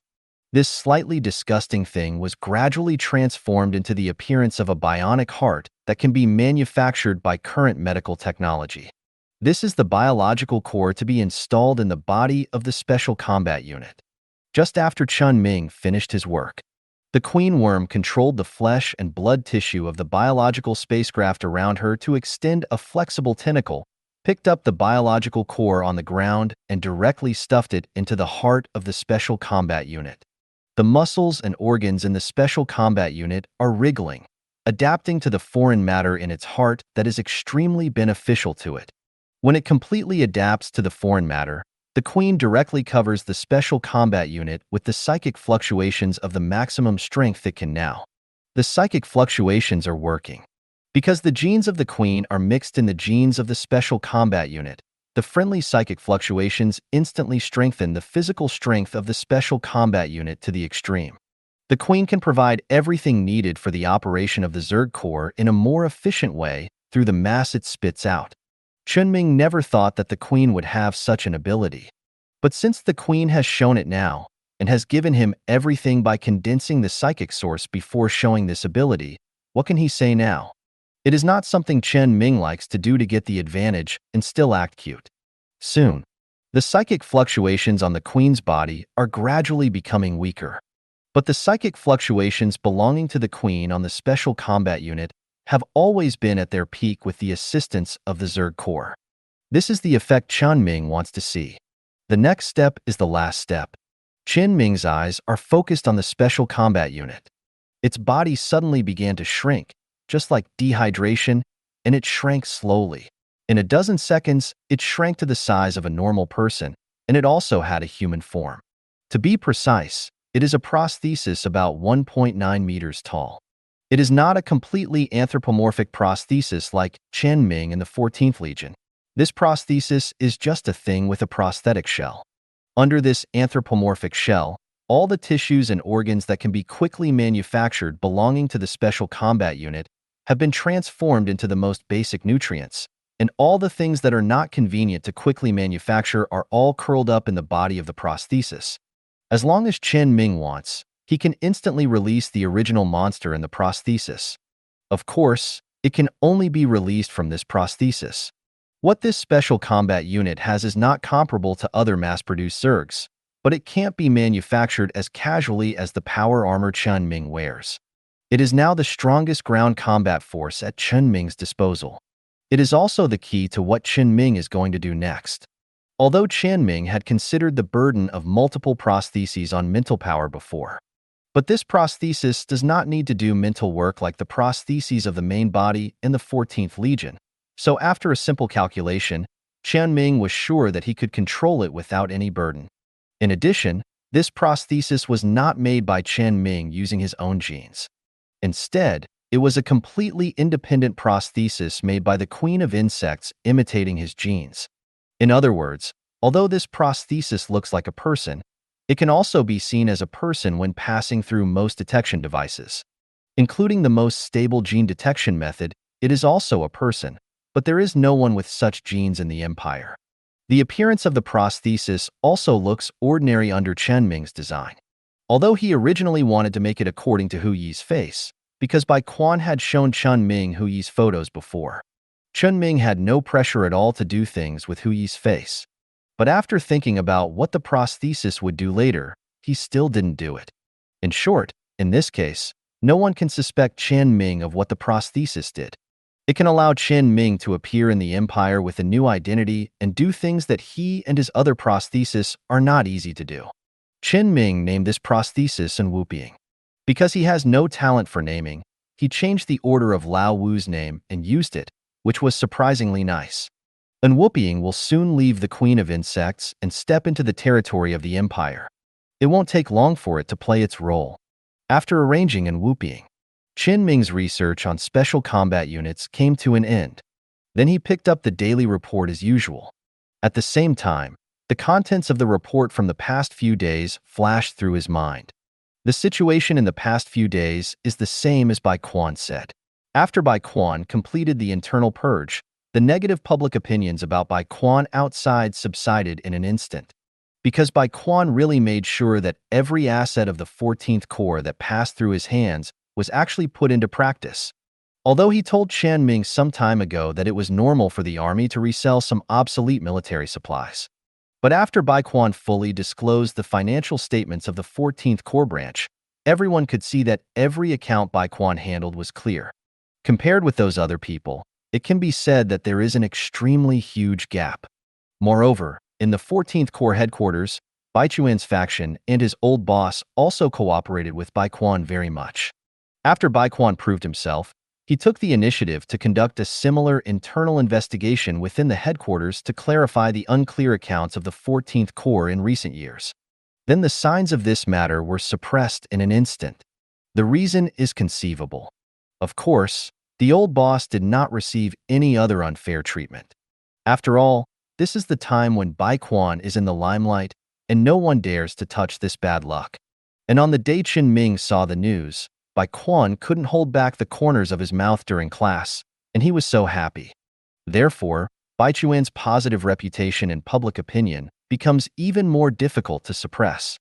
This slightly disgusting thing was gradually transformed into the appearance of a bionic heart that can be manufactured by current medical technology. This is the biological core to be installed in the body of the Special Combat Unit. Just after Chen Ming finished his work, the Queen Worm controlled the flesh and blood tissue of the biological spacecraft around her to extend a flexible tentacle, picked up the biological core on the ground, and directly stuffed it into the heart of the Special Combat Unit. The muscles and organs in the Special Combat Unit are wriggling, adapting to the foreign matter in its heart that is extremely beneficial to it. When it completely adapts to the foreign matter, the Queen directly covers the Special Combat Unit with the psychic fluctuations of the maximum strength it can now. The psychic fluctuations are working. Because the genes of the Queen are mixed in the genes of the Special Combat Unit, the friendly psychic fluctuations instantly strengthen the physical strength of the Special Combat Unit to the extreme. The Queen can provide everything needed for the operation of the Zerg core in a more efficient way through the mass it spits out. Chen Ming never thought that the Queen would have such an ability. But since the Queen has shown it now, and has given him everything by condensing the psychic source before showing this ability, what can he say now? It is not something Chen Ming likes to do to get the advantage and still act cute. Soon, the psychic fluctuations on the Queen's body are gradually becoming weaker. But the psychic fluctuations belonging to the Queen on the Special Combat Unit have always been at their peak with the assistance of the Zerg core. This is the effect Chen Ming wants to see. The next step is the last step. Chen Ming's eyes are focused on the Special Combat Unit. Its body suddenly began to shrink, just like dehydration, and it shrank slowly. In a dozen seconds, it shrank to the size of a normal person, and it also had a human form. To be precise, it is a prosthesis about 1.9 meters tall. It is not a completely anthropomorphic prosthesis like Chen Ming in the 14th Legion. This prosthesis is just a thing with a prosthetic shell. Under this anthropomorphic shell, all the tissues and organs that can be quickly manufactured belonging to the Special Combat Unit have been transformed into the most basic nutrients, and all the things that are not convenient to quickly manufacture are all curled up in the body of the prosthesis. As long as Chen Ming wants, he can instantly release the original monster in the prosthesis. Of course, it can only be released from this prosthesis. What this special combat unit has is not comparable to other mass-produced Zergs, but it can't be manufactured as casually as the power armor Chen Ming wears. It is now the strongest ground combat force at Chen Ming's disposal. It is also the key to what Chen Ming is going to do next. Although Chen Ming had considered the burden of multiple prostheses on mental power before, but this prosthesis does not need to do mental work like the prostheses of the main body in the 14th Legion. So after a simple calculation, Chen Ming was sure that he could control it without any burden. In addition, this prosthesis was not made by Chen Ming using his own genes. Instead, it was a completely independent prosthesis made by the Queen of Insects imitating his genes. In other words, although this prosthesis looks like a person, it can also be seen as a person when passing through most detection devices. Including the most stable gene detection method, it is also a person, but there is no one with such genes in the Empire. The appearance of the prosthesis also looks ordinary under Chen Ming's design. Although he originally wanted to make it according to Hu Yi's face, because Bai Quan had shown Chen Ming Hu Yi's photos before. Chen Ming had no pressure at all to do things with Hu Yi's face. But after thinking about what the prosthesis would do later, he still didn't do it. In short, in this case, no one can suspect Chen Ming of what the prosthesis did. It can allow Chen Ming to appear in the Empire with a new identity and do things that he and his other prosthesis are not easy to do. Chen Ming named this prosthesis Wuping. Because he has no talent for naming, he changed the order of Lao Wu's name and used it, which was surprisingly nice. Wuping will soon leave the Queen of Insects and step into the territory of the Empire. It won't take long for it to play its role. After arranging Wuping, Chen Ming's research on special combat units came to an end. Then he picked up the daily report as usual. At the same time, the contents of the report from the past few days flashed through his mind. The situation in the past few days is the same as Bai Quan said. After Bai Quan completed the internal purge, the negative public opinions about Bai Quan outside subsided in an instant. Because Bai Quan really made sure that every asset of the 14th Corps that passed through his hands was actually put into practice. Although he told Chen Ming some time ago that it was normal for the army to resell some obsolete military supplies. But after Bai Quan fully disclosed the financial statements of the 14th Corps branch, everyone could see that every account Bai Quan handled was clear. Compared with those other people, it can be said that there is an extremely huge gap. Moreover, in the 14th Corps headquarters, Bai Chuan's faction and his old boss also cooperated with Bai Quan very much. After Bai Quan proved himself, he took the initiative to conduct a similar internal investigation within the headquarters to clarify the unclear accounts of the 14th Corps in recent years. Then the signs of this matter were suppressed in an instant. The reason is conceivable. Of course, the old boss did not receive any other unfair treatment. After all, this is the time when Bai Quan is in the limelight, and no one dares to touch this bad luck. And on the day Chen Ming saw the news, Bai Quan couldn't hold back the corners of his mouth during class, and he was so happy. Therefore, Bai Chuan's positive reputation in public opinion becomes even more difficult to suppress.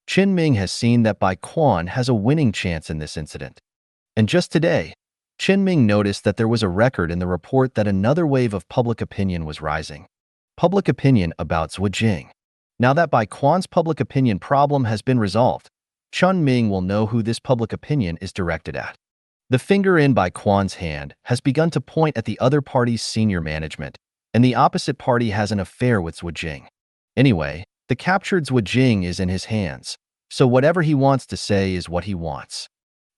Chen Ming has seen that Bai Quan has a winning chance in this incident. And just today, Chen Ming noticed that there was a record in the report that another wave of public opinion was rising. Public opinion about Zhuo Jing. Now that Bai Quan's public opinion problem has been resolved, Chen Ming will know who this public opinion is directed at. The finger in Bai Quan's hand has begun to point at the other party's senior management, and the opposite party has an affair with Zhuo Jing. Anyway, the captured Zhuo Jing is in his hands, so whatever he wants to say is what he wants.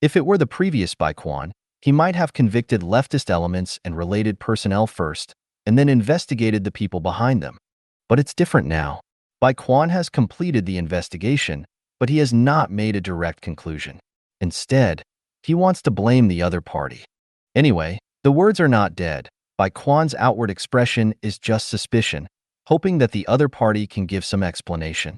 If it were the previous Bai Quan, he might have convicted leftist elements and related personnel first, and then investigated the people behind them. But it's different now. Bai Quan has completed the investigation, but he has not made a direct conclusion. Instead, he wants to blame the other party. Anyway, the words are not dead. Bai Quan's outward expression is just suspicion, hoping that the other party can give some explanation.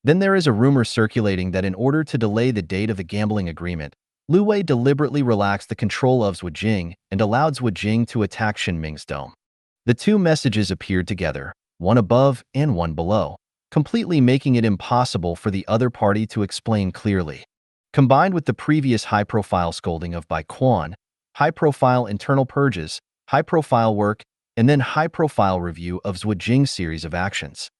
Then there is a rumor circulating that in order to delay the date of the gambling agreement, Lu Wei deliberately relaxed the control of Zhuo Jing and allowed Zhuo Jing to attack Chen Ming's dome. The two messages appeared together, one above and one below, completely making it impossible for the other party to explain clearly. Combined with the previous high-profile scolding of Bai Quan, high-profile internal purges, high-profile work, and then high-profile review of Zhuo Jing's series of actions.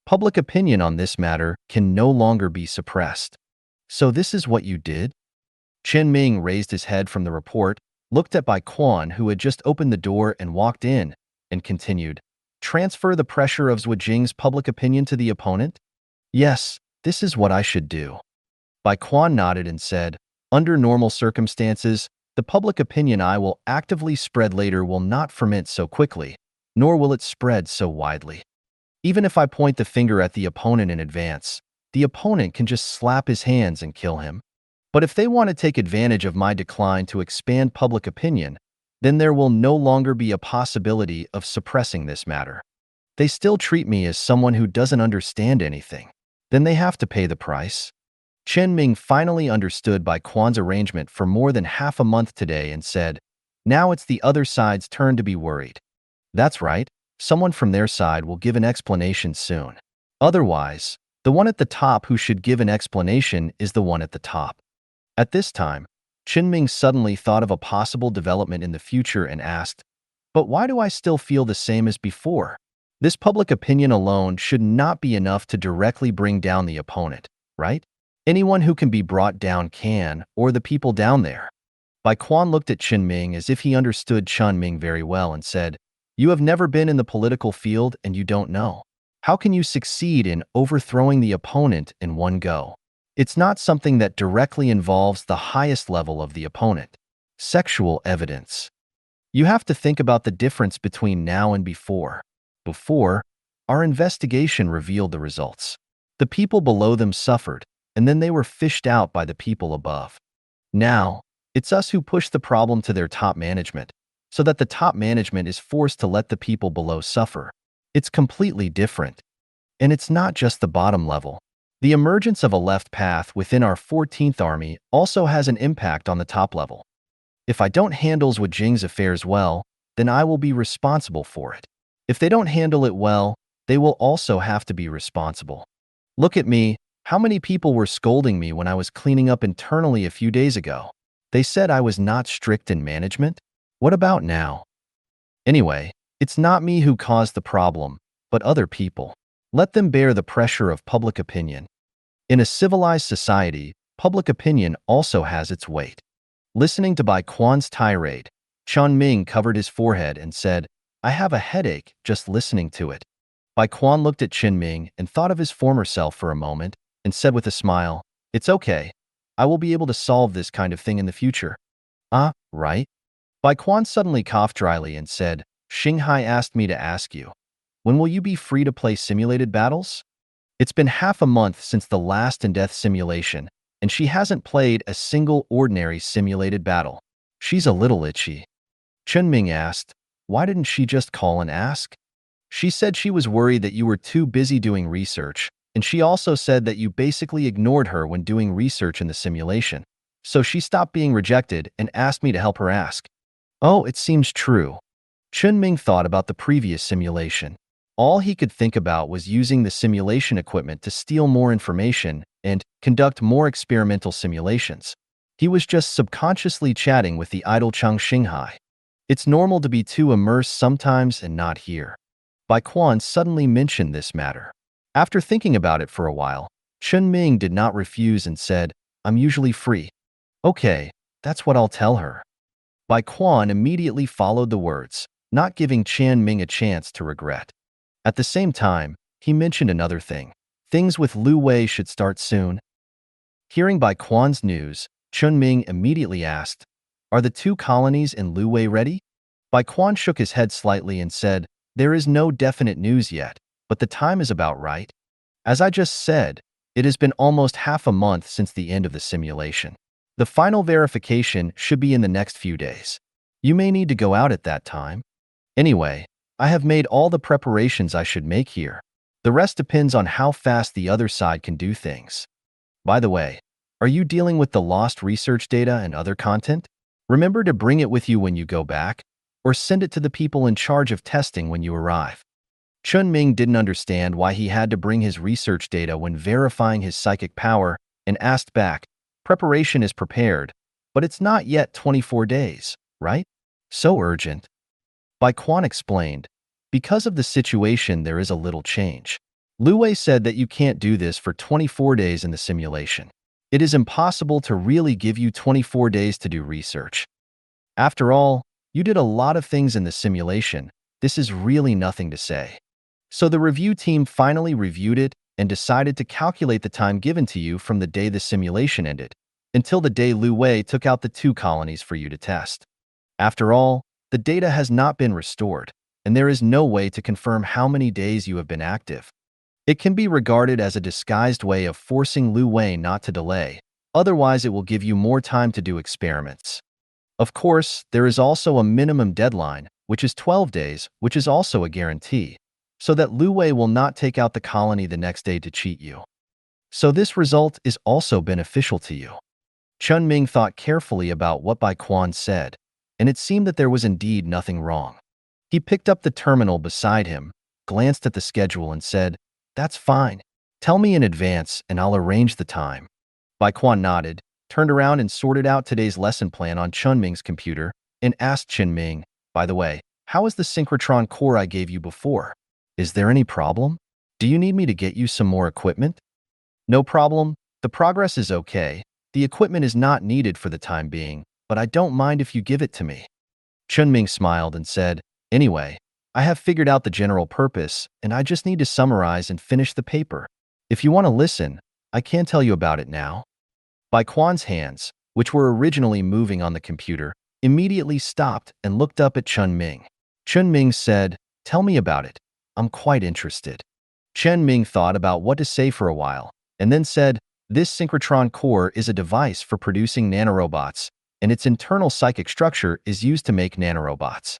Public opinion on this matter can no longer be suppressed. So this is what you did? Chen Ming raised his head from the report, looked at Bai Quan, who had just opened the door and walked in, and continued, transfer the pressure of Zhuo Jing's public opinion to the opponent? Yes, this is what I should do. Bai Quan nodded and said, under normal circumstances, the public opinion I will actively spread later will not ferment so quickly, nor will it spread so widely. Even if I point the finger at the opponent in advance, the opponent can just slap his hands and kill him. But if they want to take advantage of my decline to expand public opinion, then there will no longer be a possibility of suppressing this matter. They still treat me as someone who doesn't understand anything. Then they have to pay the price. Chen Ming finally understood Bai Quan's arrangement for more than half a month today and said, now it's the other side's turn to be worried. That's right, someone from their side will give an explanation soon. Otherwise, the one at the top who should give an explanation is the one at the top. At this time, Chen Ming suddenly thought of a possible development in the future and asked, but why do I still feel the same as before? This public opinion alone should not be enough to directly bring down the opponent, right? Anyone who can be brought down can, or the people down there. Bai Quan looked at Chen Ming as if he understood Chen Ming very well and said, you have never been in the political field and you don't know. How can you succeed in overthrowing the opponent in one go? It's not something that directly involves the highest level of the opponent. Sexual evidence. You have to think about the difference between now and before. Before, our investigation revealed the results. The people below them suffered, and then they were fished out by the people above. Now, it's us who push the problem to their top management, so that the top management is forced to let the people below suffer. It's completely different. And it's not just the bottom level. The emergence of a left path within our 14th Army also has an impact on the top level. If I don't handle Zhuo Jing's affairs well, then I will be responsible for it. If they don't handle it well, they will also have to be responsible. Look at me. How many people were scolding me when I was cleaning up internally a few days ago? They said I was not strict in management? What about now? Anyway, it's not me who caused the problem, but other people. Let them bear the pressure of public opinion. In a civilized society, public opinion also has its weight. Listening to Bai Quan's tirade, Chen Ming covered his forehead and said, I have a headache just listening to it. Bai Quan looked at Chen Ming and thought of his former self for a moment and said with a smile, it's okay. I will be able to solve this kind of thing in the future. Right? Bai Quan suddenly coughed dryly and said, Xinghai asked me to ask you, when will you be free to play simulated battles? It's been half a month since the last in-depth simulation, and she hasn't played a single ordinary simulated battle. She's a little itchy. Chen Ming asked, why didn't she just call and ask? She said she was worried that you were too busy doing research, and she also said that you basically ignored her when doing research in the simulation. So she stopped being rejected and asked me to help her ask. Oh, it seems true. Chen Ming thought about the previous simulation. All he could think about was using the simulation equipment to steal more information and conduct more experimental simulations. He was just subconsciously chatting with the idle Chang Xinghai. It's normal to be too immersed sometimes and not here. Bai Quan suddenly mentioned this matter. After thinking about it for a while, Chen Ming did not refuse and said, I'm usually free. Okay, that's what I'll tell her. Bai Quan immediately followed the words, not giving Chen Ming a chance to regret. At the same time, he mentioned another thing. Things with Lu Wei should start soon. Hearing Bai Quan's news, Chen Ming immediately asked, are the 2 colonies in Lu Wei ready? Bai Quan shook his head slightly and said, there is no definite news yet, but the time is about right. As I just said, it has been almost half a month since the end of the simulation. The final verification should be in the next few days. You may need to go out at that time. Anyway, I have made all the preparations I should make here. The rest depends on how fast the other side can do things. By the way, are you dealing with the lost research data and other content? Remember to bring it with you when you go back, or send it to the people in charge of testing when you arrive. Chen Ming didn't understand why he had to bring his research data when verifying his psychic power and asked back, Preparation is prepared, but it's not yet 24 days, right? So urgent. Bai Quan explained, because of the situation there is a little change. Lu Wei said that you can't do this for 24 days in the simulation. It is impossible to really give you 24 days to do research. After all, you did a lot of things in the simulation. This is really nothing to say. So the review team finally reviewed it and decided to calculate the time given to you from the day the simulation ended until the day Lu Wei took out the 2 colonies for you to test. After all, the data has not been restored, and there is no way to confirm how many days you have been active. It can be regarded as a disguised way of forcing Lu Wei not to delay, otherwise it will give you more time to do experiments. Of course, there is also a minimum deadline, which is 12 days, which is also a guarantee, so that Lu Wei will not take out the colony the next day to cheat you. So this result is also beneficial to you. Chen Ming thought carefully about what Bai Quan said, and it seemed that there was indeed nothing wrong. He picked up the terminal beside him, glanced at the schedule and said, "That's fine. Tell me in advance and I'll arrange the time." Bai Quan nodded, turned around and sorted out today's lesson plan on Chen Ming's computer, and asked Chen Ming, "By the way, how is the synchrotron core I gave you before? Is there any problem? Do you need me to get you some more equipment?" "No problem. The progress is okay. The equipment is not needed for the time being, but I don't mind if you give it to me." Chen Ming smiled and said, "Anyway, I have figured out the general purpose, and I just need to summarize and finish the paper. If you want to listen, I can tell you about it now." Bai Quan's hands, which were originally moving on the computer, immediately stopped and looked up at Chen Ming. Chen Ming said, "Tell me about it. I'm quite interested." Chen Ming thought about what to say for a while, and then said, "This synchrotron core is a device for producing nanorobots, and its internal psychic structure is used to make nanorobots.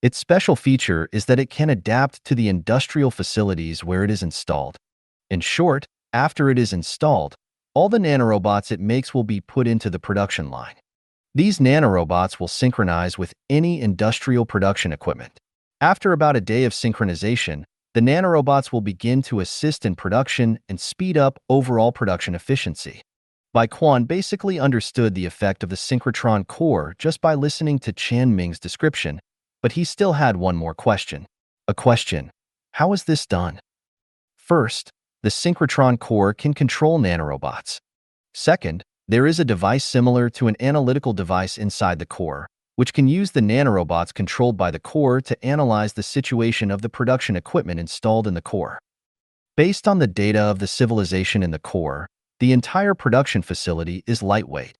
Its special feature is that it can adapt to the industrial facilities where it is installed. In short, after it is installed, all the nanorobots it makes will be put into the production line. These nanorobots will synchronize with any industrial production equipment. After about a day of synchronization, the nanorobots will begin to assist in production and speed up overall production efficiency." Bai Quan basically understood the effect of the synchrotron core just by listening to Chen Ming's description, but he still had one more question. A question: how is this done? First, the synchrotron core can control nanorobots. Second, there is a device similar to an analytical device inside the core, which can use the nanorobots controlled by the core to analyze the situation of the production equipment installed in the core. Based on the data of the civilization in the core, the entire production facility is lightweight.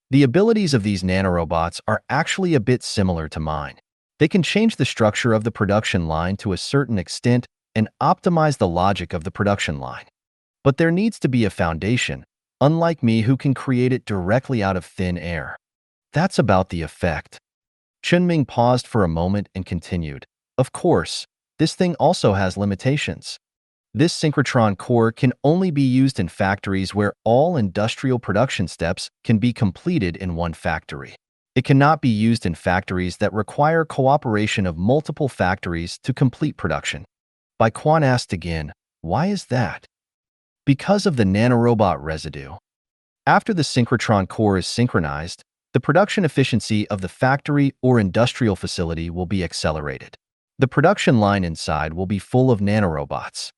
The abilities of these nanorobots are actually a bit similar to mine. They can change the structure of the production line to a certain extent and optimize the logic of the production line. But there needs to be a foundation, unlike me who can create it directly out of thin air. That's about the effect. Chen Ming paused for a moment and continued, "Of course, this thing also has limitations. This synchrotron core can only be used in factories where all industrial production steps can be completed in one factory. It cannot be used in factories that require cooperation of multiple factories to complete production." Bai Quan asked again, "Why is that?" "Because of the nanorobot residue. After the synchrotron core is synchronized, the production efficiency of the factory or industrial facility will be accelerated. The production line inside will be full of nanorobots.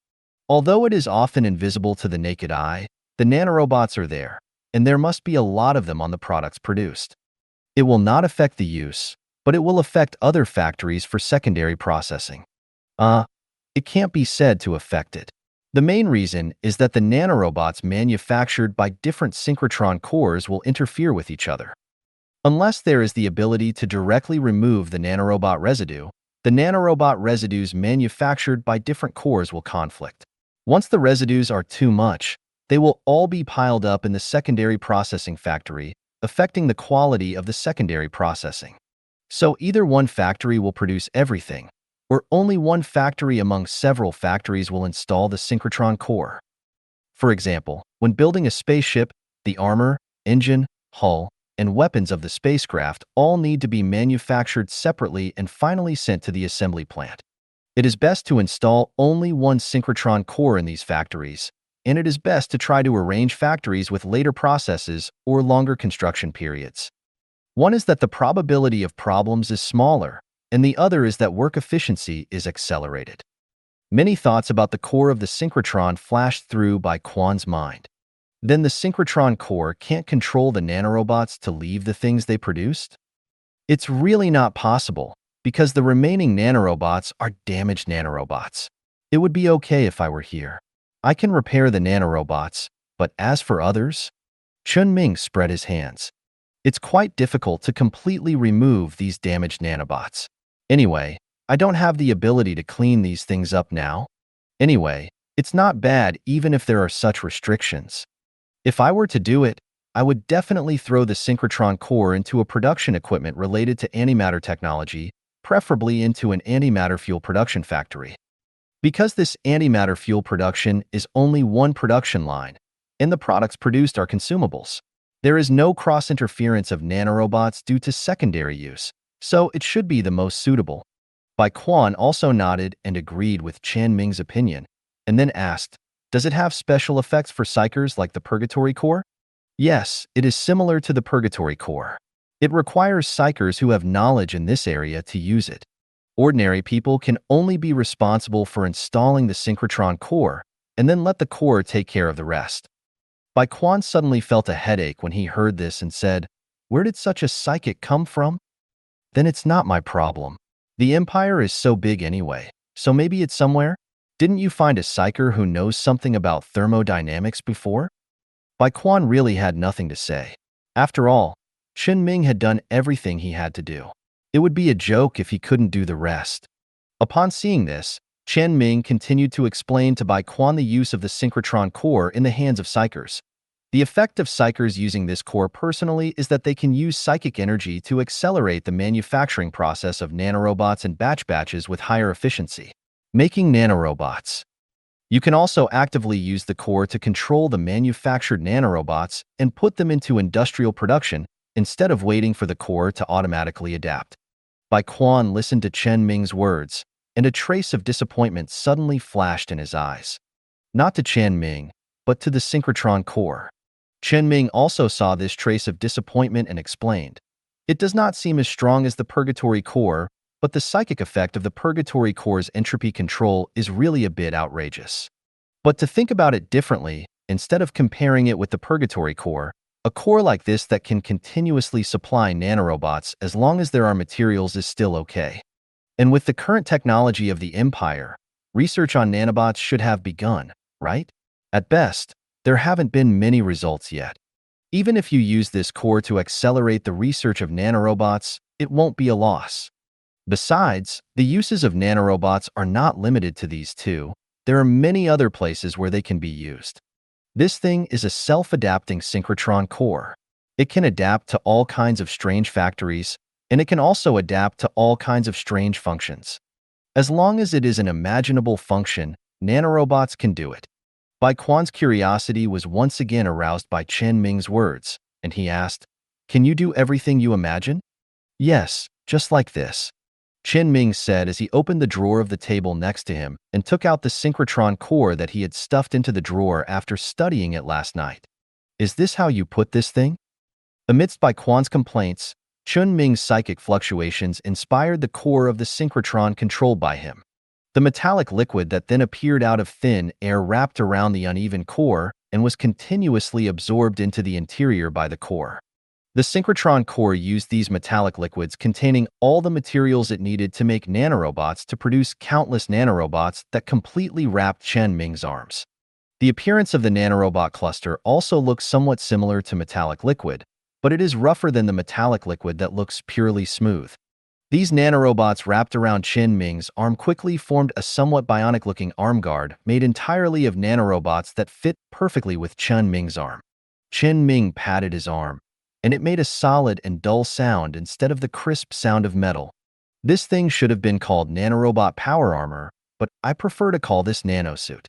Although it is often invisible to the naked eye, the nanorobots are there, and there must be a lot of them on the products produced. It will not affect the use, but it will affect other factories for secondary processing. It can't be said to affect it. The main reason is that the nanorobots manufactured by different synchrotron cores will interfere with each other. Unless there is the ability to directly remove the nanorobot residue, the nanorobot residues manufactured by different cores will conflict. Once the residues are too much, they will all be piled up in the secondary processing factory, affecting the quality of the secondary processing. So either one factory will produce everything, or only one factory among several factories will install the synchrotron core. For example, when building a spaceship, the armor, engine, hull, and weapons of the spacecraft all need to be manufactured separately and finally sent to the assembly plant. It is best to install only one synchrotron core in these factories, and it is best to try to arrange factories with later processes or longer construction periods. One is that the probability of problems is smaller, and the other is that work efficiency is accelerated. Many thoughts about the core of the synchrotron flashed through Bai Quan's mind. Then the synchrotron core can't control the nanorobots to leave the things they produced? It's really not possible, because the remaining nanorobots are damaged nanorobots. It would be okay if I were here. I can repair the nanorobots, but as for others? Chen Ming spread his hands. It's quite difficult to completely remove these damaged nanobots. Anyway, I don't have the ability to clean these things up now. Anyway, it's not bad even if there are such restrictions. If I were to do it, I would definitely throw the synchrotron core into a production equipment related to antimatter technology, preferably into an antimatter fuel production factory. Because this antimatter fuel production is only one production line, and the products produced are consumables, there is no cross-interference of nanorobots due to secondary use, so it should be the most suitable. Bai Quan also nodded and agreed with Chen Ming's opinion, and then asked, does it have special effects for psychers like the purgatory core? Yes, it is similar to the purgatory core. It requires psychers who have knowledge in this area to use it. Ordinary people can only be responsible for installing the synchrotron core and then let the core take care of the rest. Bai Quan suddenly felt a headache when he heard this and said, where did such a psychic come from? Then it's not my problem. The empire is so big anyway, so maybe it's somewhere? Didn't you find a psyker who knows something about thermodynamics before? Bai Quan really had nothing to say. After all, Chen Ming had done everything he had to do. It would be a joke if he couldn't do the rest. Upon seeing this, Chen Ming continued to explain to Bai Quan the use of the synchrotron core in the hands of psychers. The effect of psychers using this core personally is that they can use psychic energy to accelerate the manufacturing process of nanorobots and batches with higher efficiency, making nanorobots. You can also actively use the core to control the manufactured nanorobots and put them into industrial production instead of waiting for the core to automatically adapt. Bai Quan listened to Chen Ming's words, and a trace of disappointment suddenly flashed in his eyes. Not to Chen Ming, but to the synchrotron core. Chen Ming also saw this trace of disappointment and explained, it does not seem as strong as the purgatory core, but the psychic effect of the purgatory core's entropy control is really a bit outrageous. But to think about it differently, instead of comparing it with the purgatory core, a core like this that can continuously supply nanorobots as long as there are materials is still okay. And with the current technology of the Empire, research on nanobots should have begun, right? At best, there haven't been many results yet. Even if you use this core to accelerate the research of nanorobots, it won't be a loss. Besides, the uses of nanorobots are not limited to these two. There are many other places where they can be used. This thing is a self-adapting synchrotron core. It can adapt to all kinds of strange factories, and it can also adapt to all kinds of strange functions. As long as it is an imaginable function, nanorobots can do it. Bai Quan's curiosity was once again aroused by Chen Ming's words, and he asked, can you do everything you imagine? Yes, just like this. Chen Ming said as he opened the drawer of the table next to him and took out the synchrotron core that he had stuffed into the drawer after studying it last night. Is this how you put this thing? Amidst Bai Quan's complaints, Chen Ming's psychic fluctuations inspired the core of the synchrotron controlled by him. The metallic liquid that then appeared out of thin air wrapped around the uneven core and was continuously absorbed into the interior by the core. The synchrotron core used these metallic liquids containing all the materials it needed to make nanorobots to produce countless nanorobots that completely wrapped Chen Ming's arms. The appearance of the nanorobot cluster also looks somewhat similar to metallic liquid, but it is rougher than the metallic liquid that looks purely smooth. These nanorobots wrapped around Chen Ming's arm quickly formed a somewhat bionic-looking arm guard made entirely of nanorobots that fit perfectly with Chen Ming's arm. Chen Ming patted his arm, and it made a solid and dull sound instead of the crisp sound of metal. This thing should have been called nanorobot power armor, but I prefer to call this nanosuit.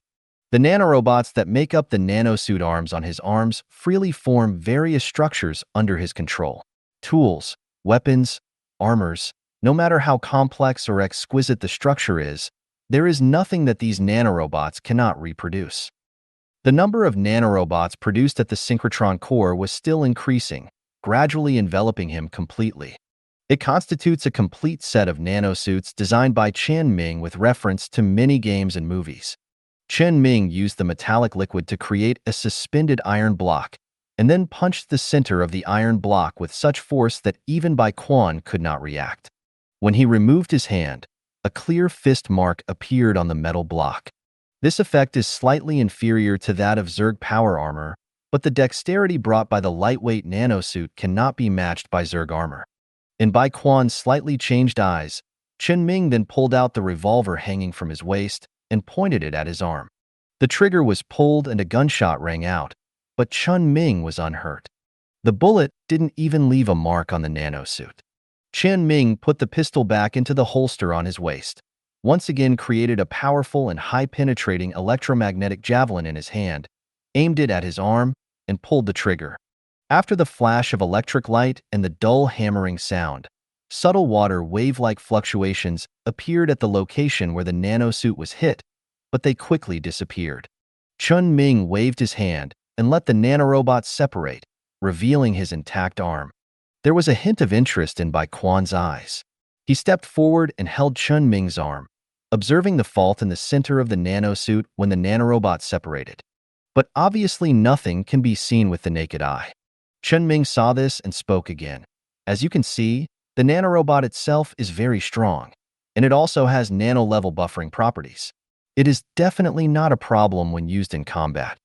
The nanorobots that make up the nanosuit arms on his arms freely form various structures under his control. Tools, weapons, armors. No matter how complex or exquisite the structure is, there is nothing that these nanorobots cannot reproduce. The number of nanorobots produced at the synchrotron core was still increasing, gradually enveloping him completely. It constitutes a complete set of nanosuits designed by Chen Ming with reference to many games and movies. Chen Ming used the metallic liquid to create a suspended iron block, and then punched the center of the iron block with such force that even Bai Quan could not react. When he removed his hand, a clear fist mark appeared on the metal block. This effect is slightly inferior to that of Zerg power armor, but the dexterity brought by the lightweight nanosuit cannot be matched by Zerg armor. In Bai Quan's slightly changed eyes, Chen Ming then pulled out the revolver hanging from his waist and pointed it at his arm. The trigger was pulled and a gunshot rang out, but Chen Ming was unhurt. The bullet didn't even leave a mark on the nanosuit. Chen Ming put the pistol back into the holster on his waist, once again created a powerful and high-penetrating electromagnetic javelin in his hand, aimed it at his arm, and pulled the trigger. After the flash of electric light and the dull hammering sound, subtle water wave-like fluctuations appeared at the location where the nanosuit was hit, but they quickly disappeared. Chen Ming waved his hand and let the nanorobot separate, revealing his intact arm. There was a hint of interest in Bai Quan's eyes. He stepped forward and held Chen Ming's arm, observing the fault in the center of the nanosuit when the nanorobot separated. But obviously nothing can be seen with the naked eye. Chen Ming saw this and spoke again. As you can see, the nanorobot itself is very strong, and it also has nano-level buffering properties. It is definitely not a problem when used in combat.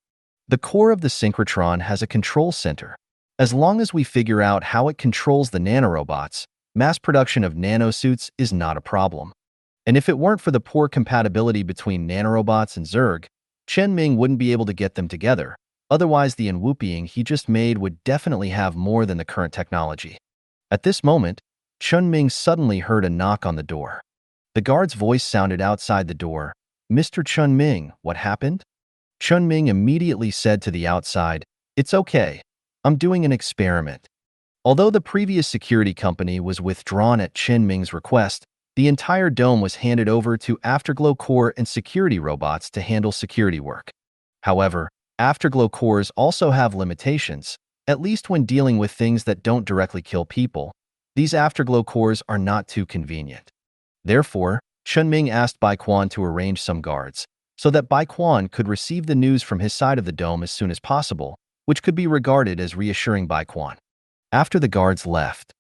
The core of the synchrotron has a control center. As long as we figure out how it controls the nanorobots, mass production of nanosuits is not a problem. And if it weren't for the poor compatibility between nanorobots and Zerg, Chen Ming wouldn't be able to get them together. Otherwise, the enwhooping he just made would definitely have more than the current technology. At this moment, Chen Ming suddenly heard a knock on the door. The guard's voice sounded outside the door. "Mr. Chen Ming, what happened?" Chen Ming immediately said to the outside, "It's okay. I'm doing an experiment." Although the previous security company was withdrawn at Chen Ming's request, the entire dome was handed over to Afterglow Core and security robots to handle security work. However, Afterglow Cores also have limitations, at least when dealing with things that don't directly kill people. These Afterglow Cores are not too convenient. Therefore, Chen Ming asked Bai Quan to arrange some guards, so that Bai Quan could receive the news from his side of the dome as soon as possible, which could be regarded as reassuring Bai Quan. After the guards left,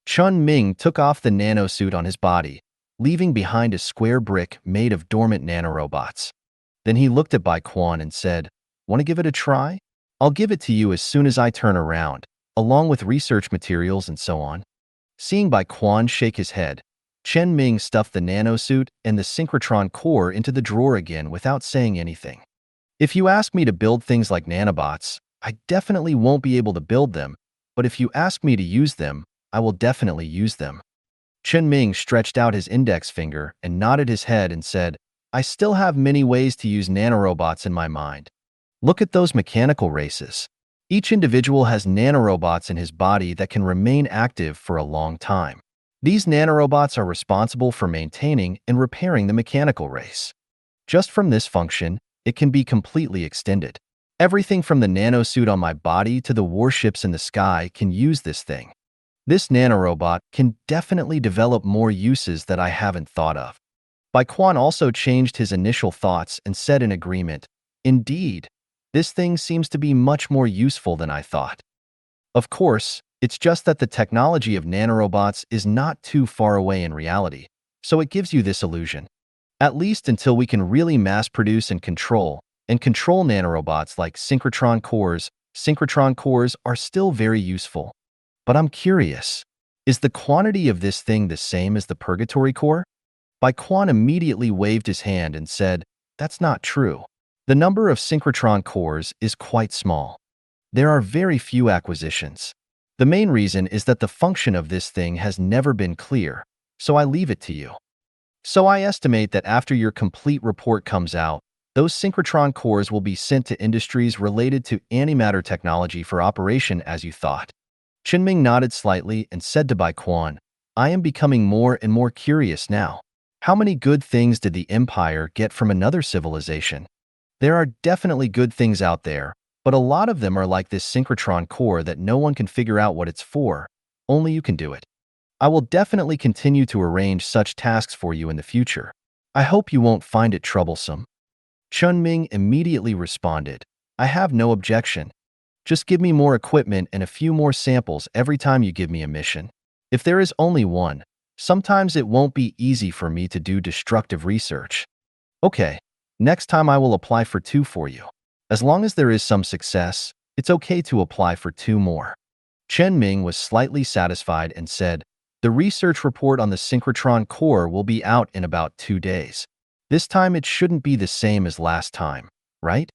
Chen Ming took off the nanosuit on his body, leaving behind a square brick made of dormant nanorobots. Then he looked at Bai Quan and said, "Want to give it a try? I'll give it to you as soon as I turn around, along with research materials and so on." Seeing Bai Quan shake his head, Chen Ming stuffed the nanosuit and the synchrotron core into the drawer again without saying anything. "If you ask me to build things like nanobots, I definitely won't be able to build them, but if you ask me to use them, I will definitely use them." Chen Ming stretched out his index finger and nodded his head and said, "I still have many ways to use nanorobots in my mind. Look at those mechanical races. Each individual has nanorobots in his body that can remain active for a long time. These nanorobots are responsible for maintaining and repairing the mechanical race. Just from this function, it can be completely extended. Everything from the nanosuit on my body to the warships in the sky can use this thing. This nanorobot can definitely develop more uses that I haven't thought of." Bai Quan also changed his initial thoughts and said in agreement, "Indeed, this thing seems to be much more useful than I thought." Of course, it's just that the technology of nanorobots is not too far away in reality, so it gives you this illusion. At least until we can really mass produce and control nanorobots like synchrotron cores are still very useful. But I'm curious, is the quantity of this thing the same as the purgatory core? Bai Quan immediately waved his hand and said, "That's not true. The number of synchrotron cores is quite small. There are very few acquisitions. The main reason is that the function of this thing has never been clear, so I leave it to you. So I estimate that after your complete report comes out, those synchrotron cores will be sent to industries related to antimatter technology for operation as you thought." Chen Ming nodded slightly and said to Bai Quan, "I am becoming more and more curious now. How many good things did the Empire get from another civilization? There are definitely good things out there, but a lot of them are like this synchrotron core that no one can figure out what it's for. Only you can do it. I will definitely continue to arrange such tasks for you in the future. I hope you won't find it troublesome. Chen Ming immediately responded, I have no objection. Just give me more equipment and a few more samples every time you give me a mission. If there is only one, sometimes it won't be easy for me to do destructive research. Okay, next time I will apply for 2 for you. As long as there is some success, it's okay to apply for 2 more. Chen Ming was slightly satisfied and said, the research report on the synchrotron core will be out in about 2 days. This time it shouldn't be the same as last time, right?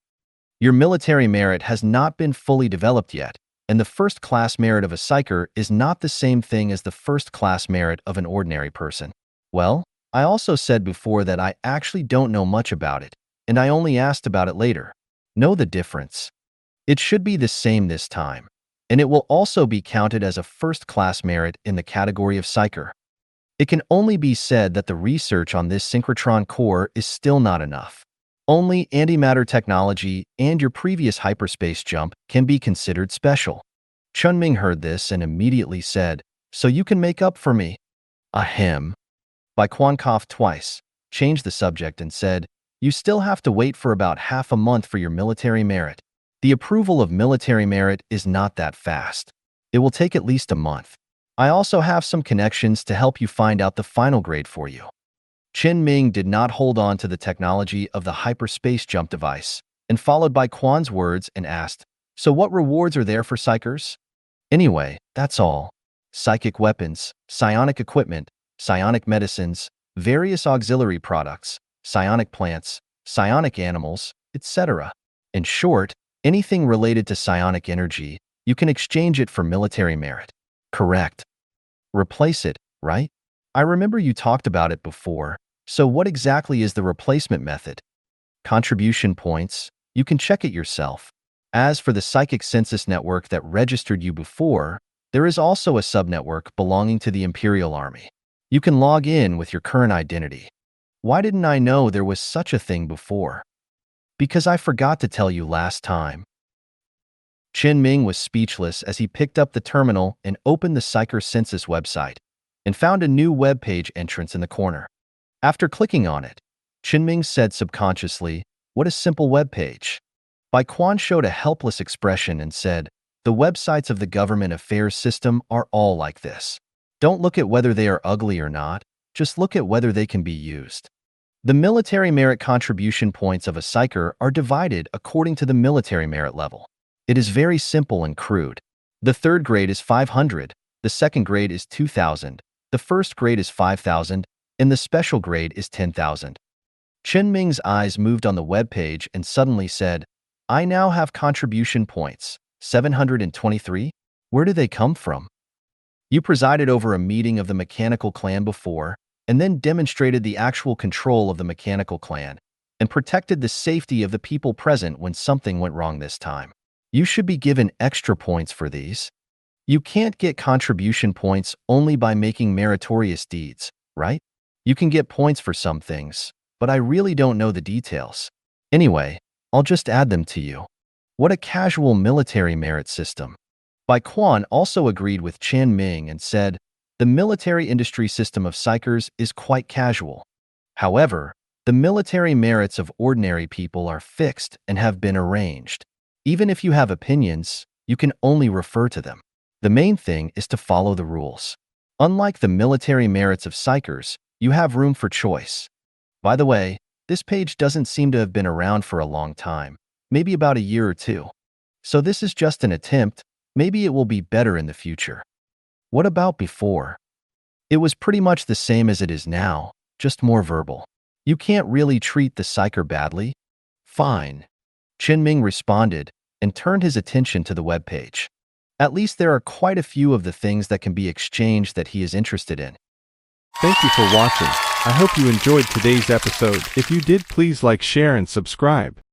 Your military merit has not been fully developed yet, and the first-class merit of a psyker is not the same thing as the first-class merit of an ordinary person. Well, I also said before that I actually don't know much about it, and I only asked about it later. Know the difference. It should be the same this time, and it will also be counted as a first-class merit in the category of psyker. It can only be said that the research on this synchrotron core is still not enough. Only antimatter technology and your previous hyperspace jump can be considered special. Chen Ming heard this and immediately said, so you can make up for me. Ahem. Bai Quan coughed twice, changed the subject and said, you still have to wait for about half a month for your military merit. The approval of military merit is not that fast. It will take at least a month. I also have some connections to help you find out the final grade for you. Chen Ming did not hold on to the technology of the hyperspace jump device and followed Bai Quan's words and asked, so what rewards are there for psychers? Anyway, that's all. Psychic weapons, psionic equipment, psionic medicines, various auxiliary products, psionic plants, psionic animals, etc. In short, anything related to psionic energy, you can exchange it for military merit. Correct. Replace it, right? I remember you talked about it before, so what exactly is the replacement method? Contribution points, you can check it yourself. As for the psychic census network that registered you before, there is also a subnetwork belonging to the Imperial Army. You can log in with your current identity. Why didn't I know there was such a thing before? Because I forgot to tell you last time. Chen Ming was speechless as he picked up the terminal and opened the Psyker Census website and found a new web page entrance in the corner. After clicking on it, Chen Ming said subconsciously, what a simple web page. Bai Quan showed a helpless expression and said, the websites of the government affairs system are all like this. Don't look at whether they are ugly or not, just look at whether they can be used. The military merit contribution points of a psyker are divided according to the military merit level. It is very simple and crude. The third grade is 500, the second grade is 2,000, the first grade is 5,000, and the special grade is 10,000. Chen Ming's eyes moved on the web page and suddenly said, I now have contribution points, 723? Where do they come from? You presided over a meeting of the mechanical clan before, and then demonstrated the actual control of the mechanical clan, and protected the safety of the people present when something went wrong this time. You should be given extra points for these. You can't get contribution points only by making meritorious deeds, right? You can get points for some things, but I really don't know the details. Anyway, I'll just add them to you. What a casual military merit system. Bai Quan also agreed with Chen Ming and said, the military industry system of psychers is quite casual. However, the military merits of ordinary people are fixed and have been arranged. Even if you have opinions, you can only refer to them. The main thing is to follow the rules. Unlike the military merits of psychers, you have room for choice. By the way, this page doesn't seem to have been around for a long time, maybe about a year or 2. So this is just an attempt, maybe it will be better in the future. What about before? It was pretty much the same as it is now, just more verbal. You can't really treat the psycher badly? Fine. Chen Ming responded and turned his attention to the web page. At least there are quite a few of the things that can be exchanged that he is interested in. Thank you for watching. I hope you enjoyed today's episode. If you did, please like, share, and subscribe.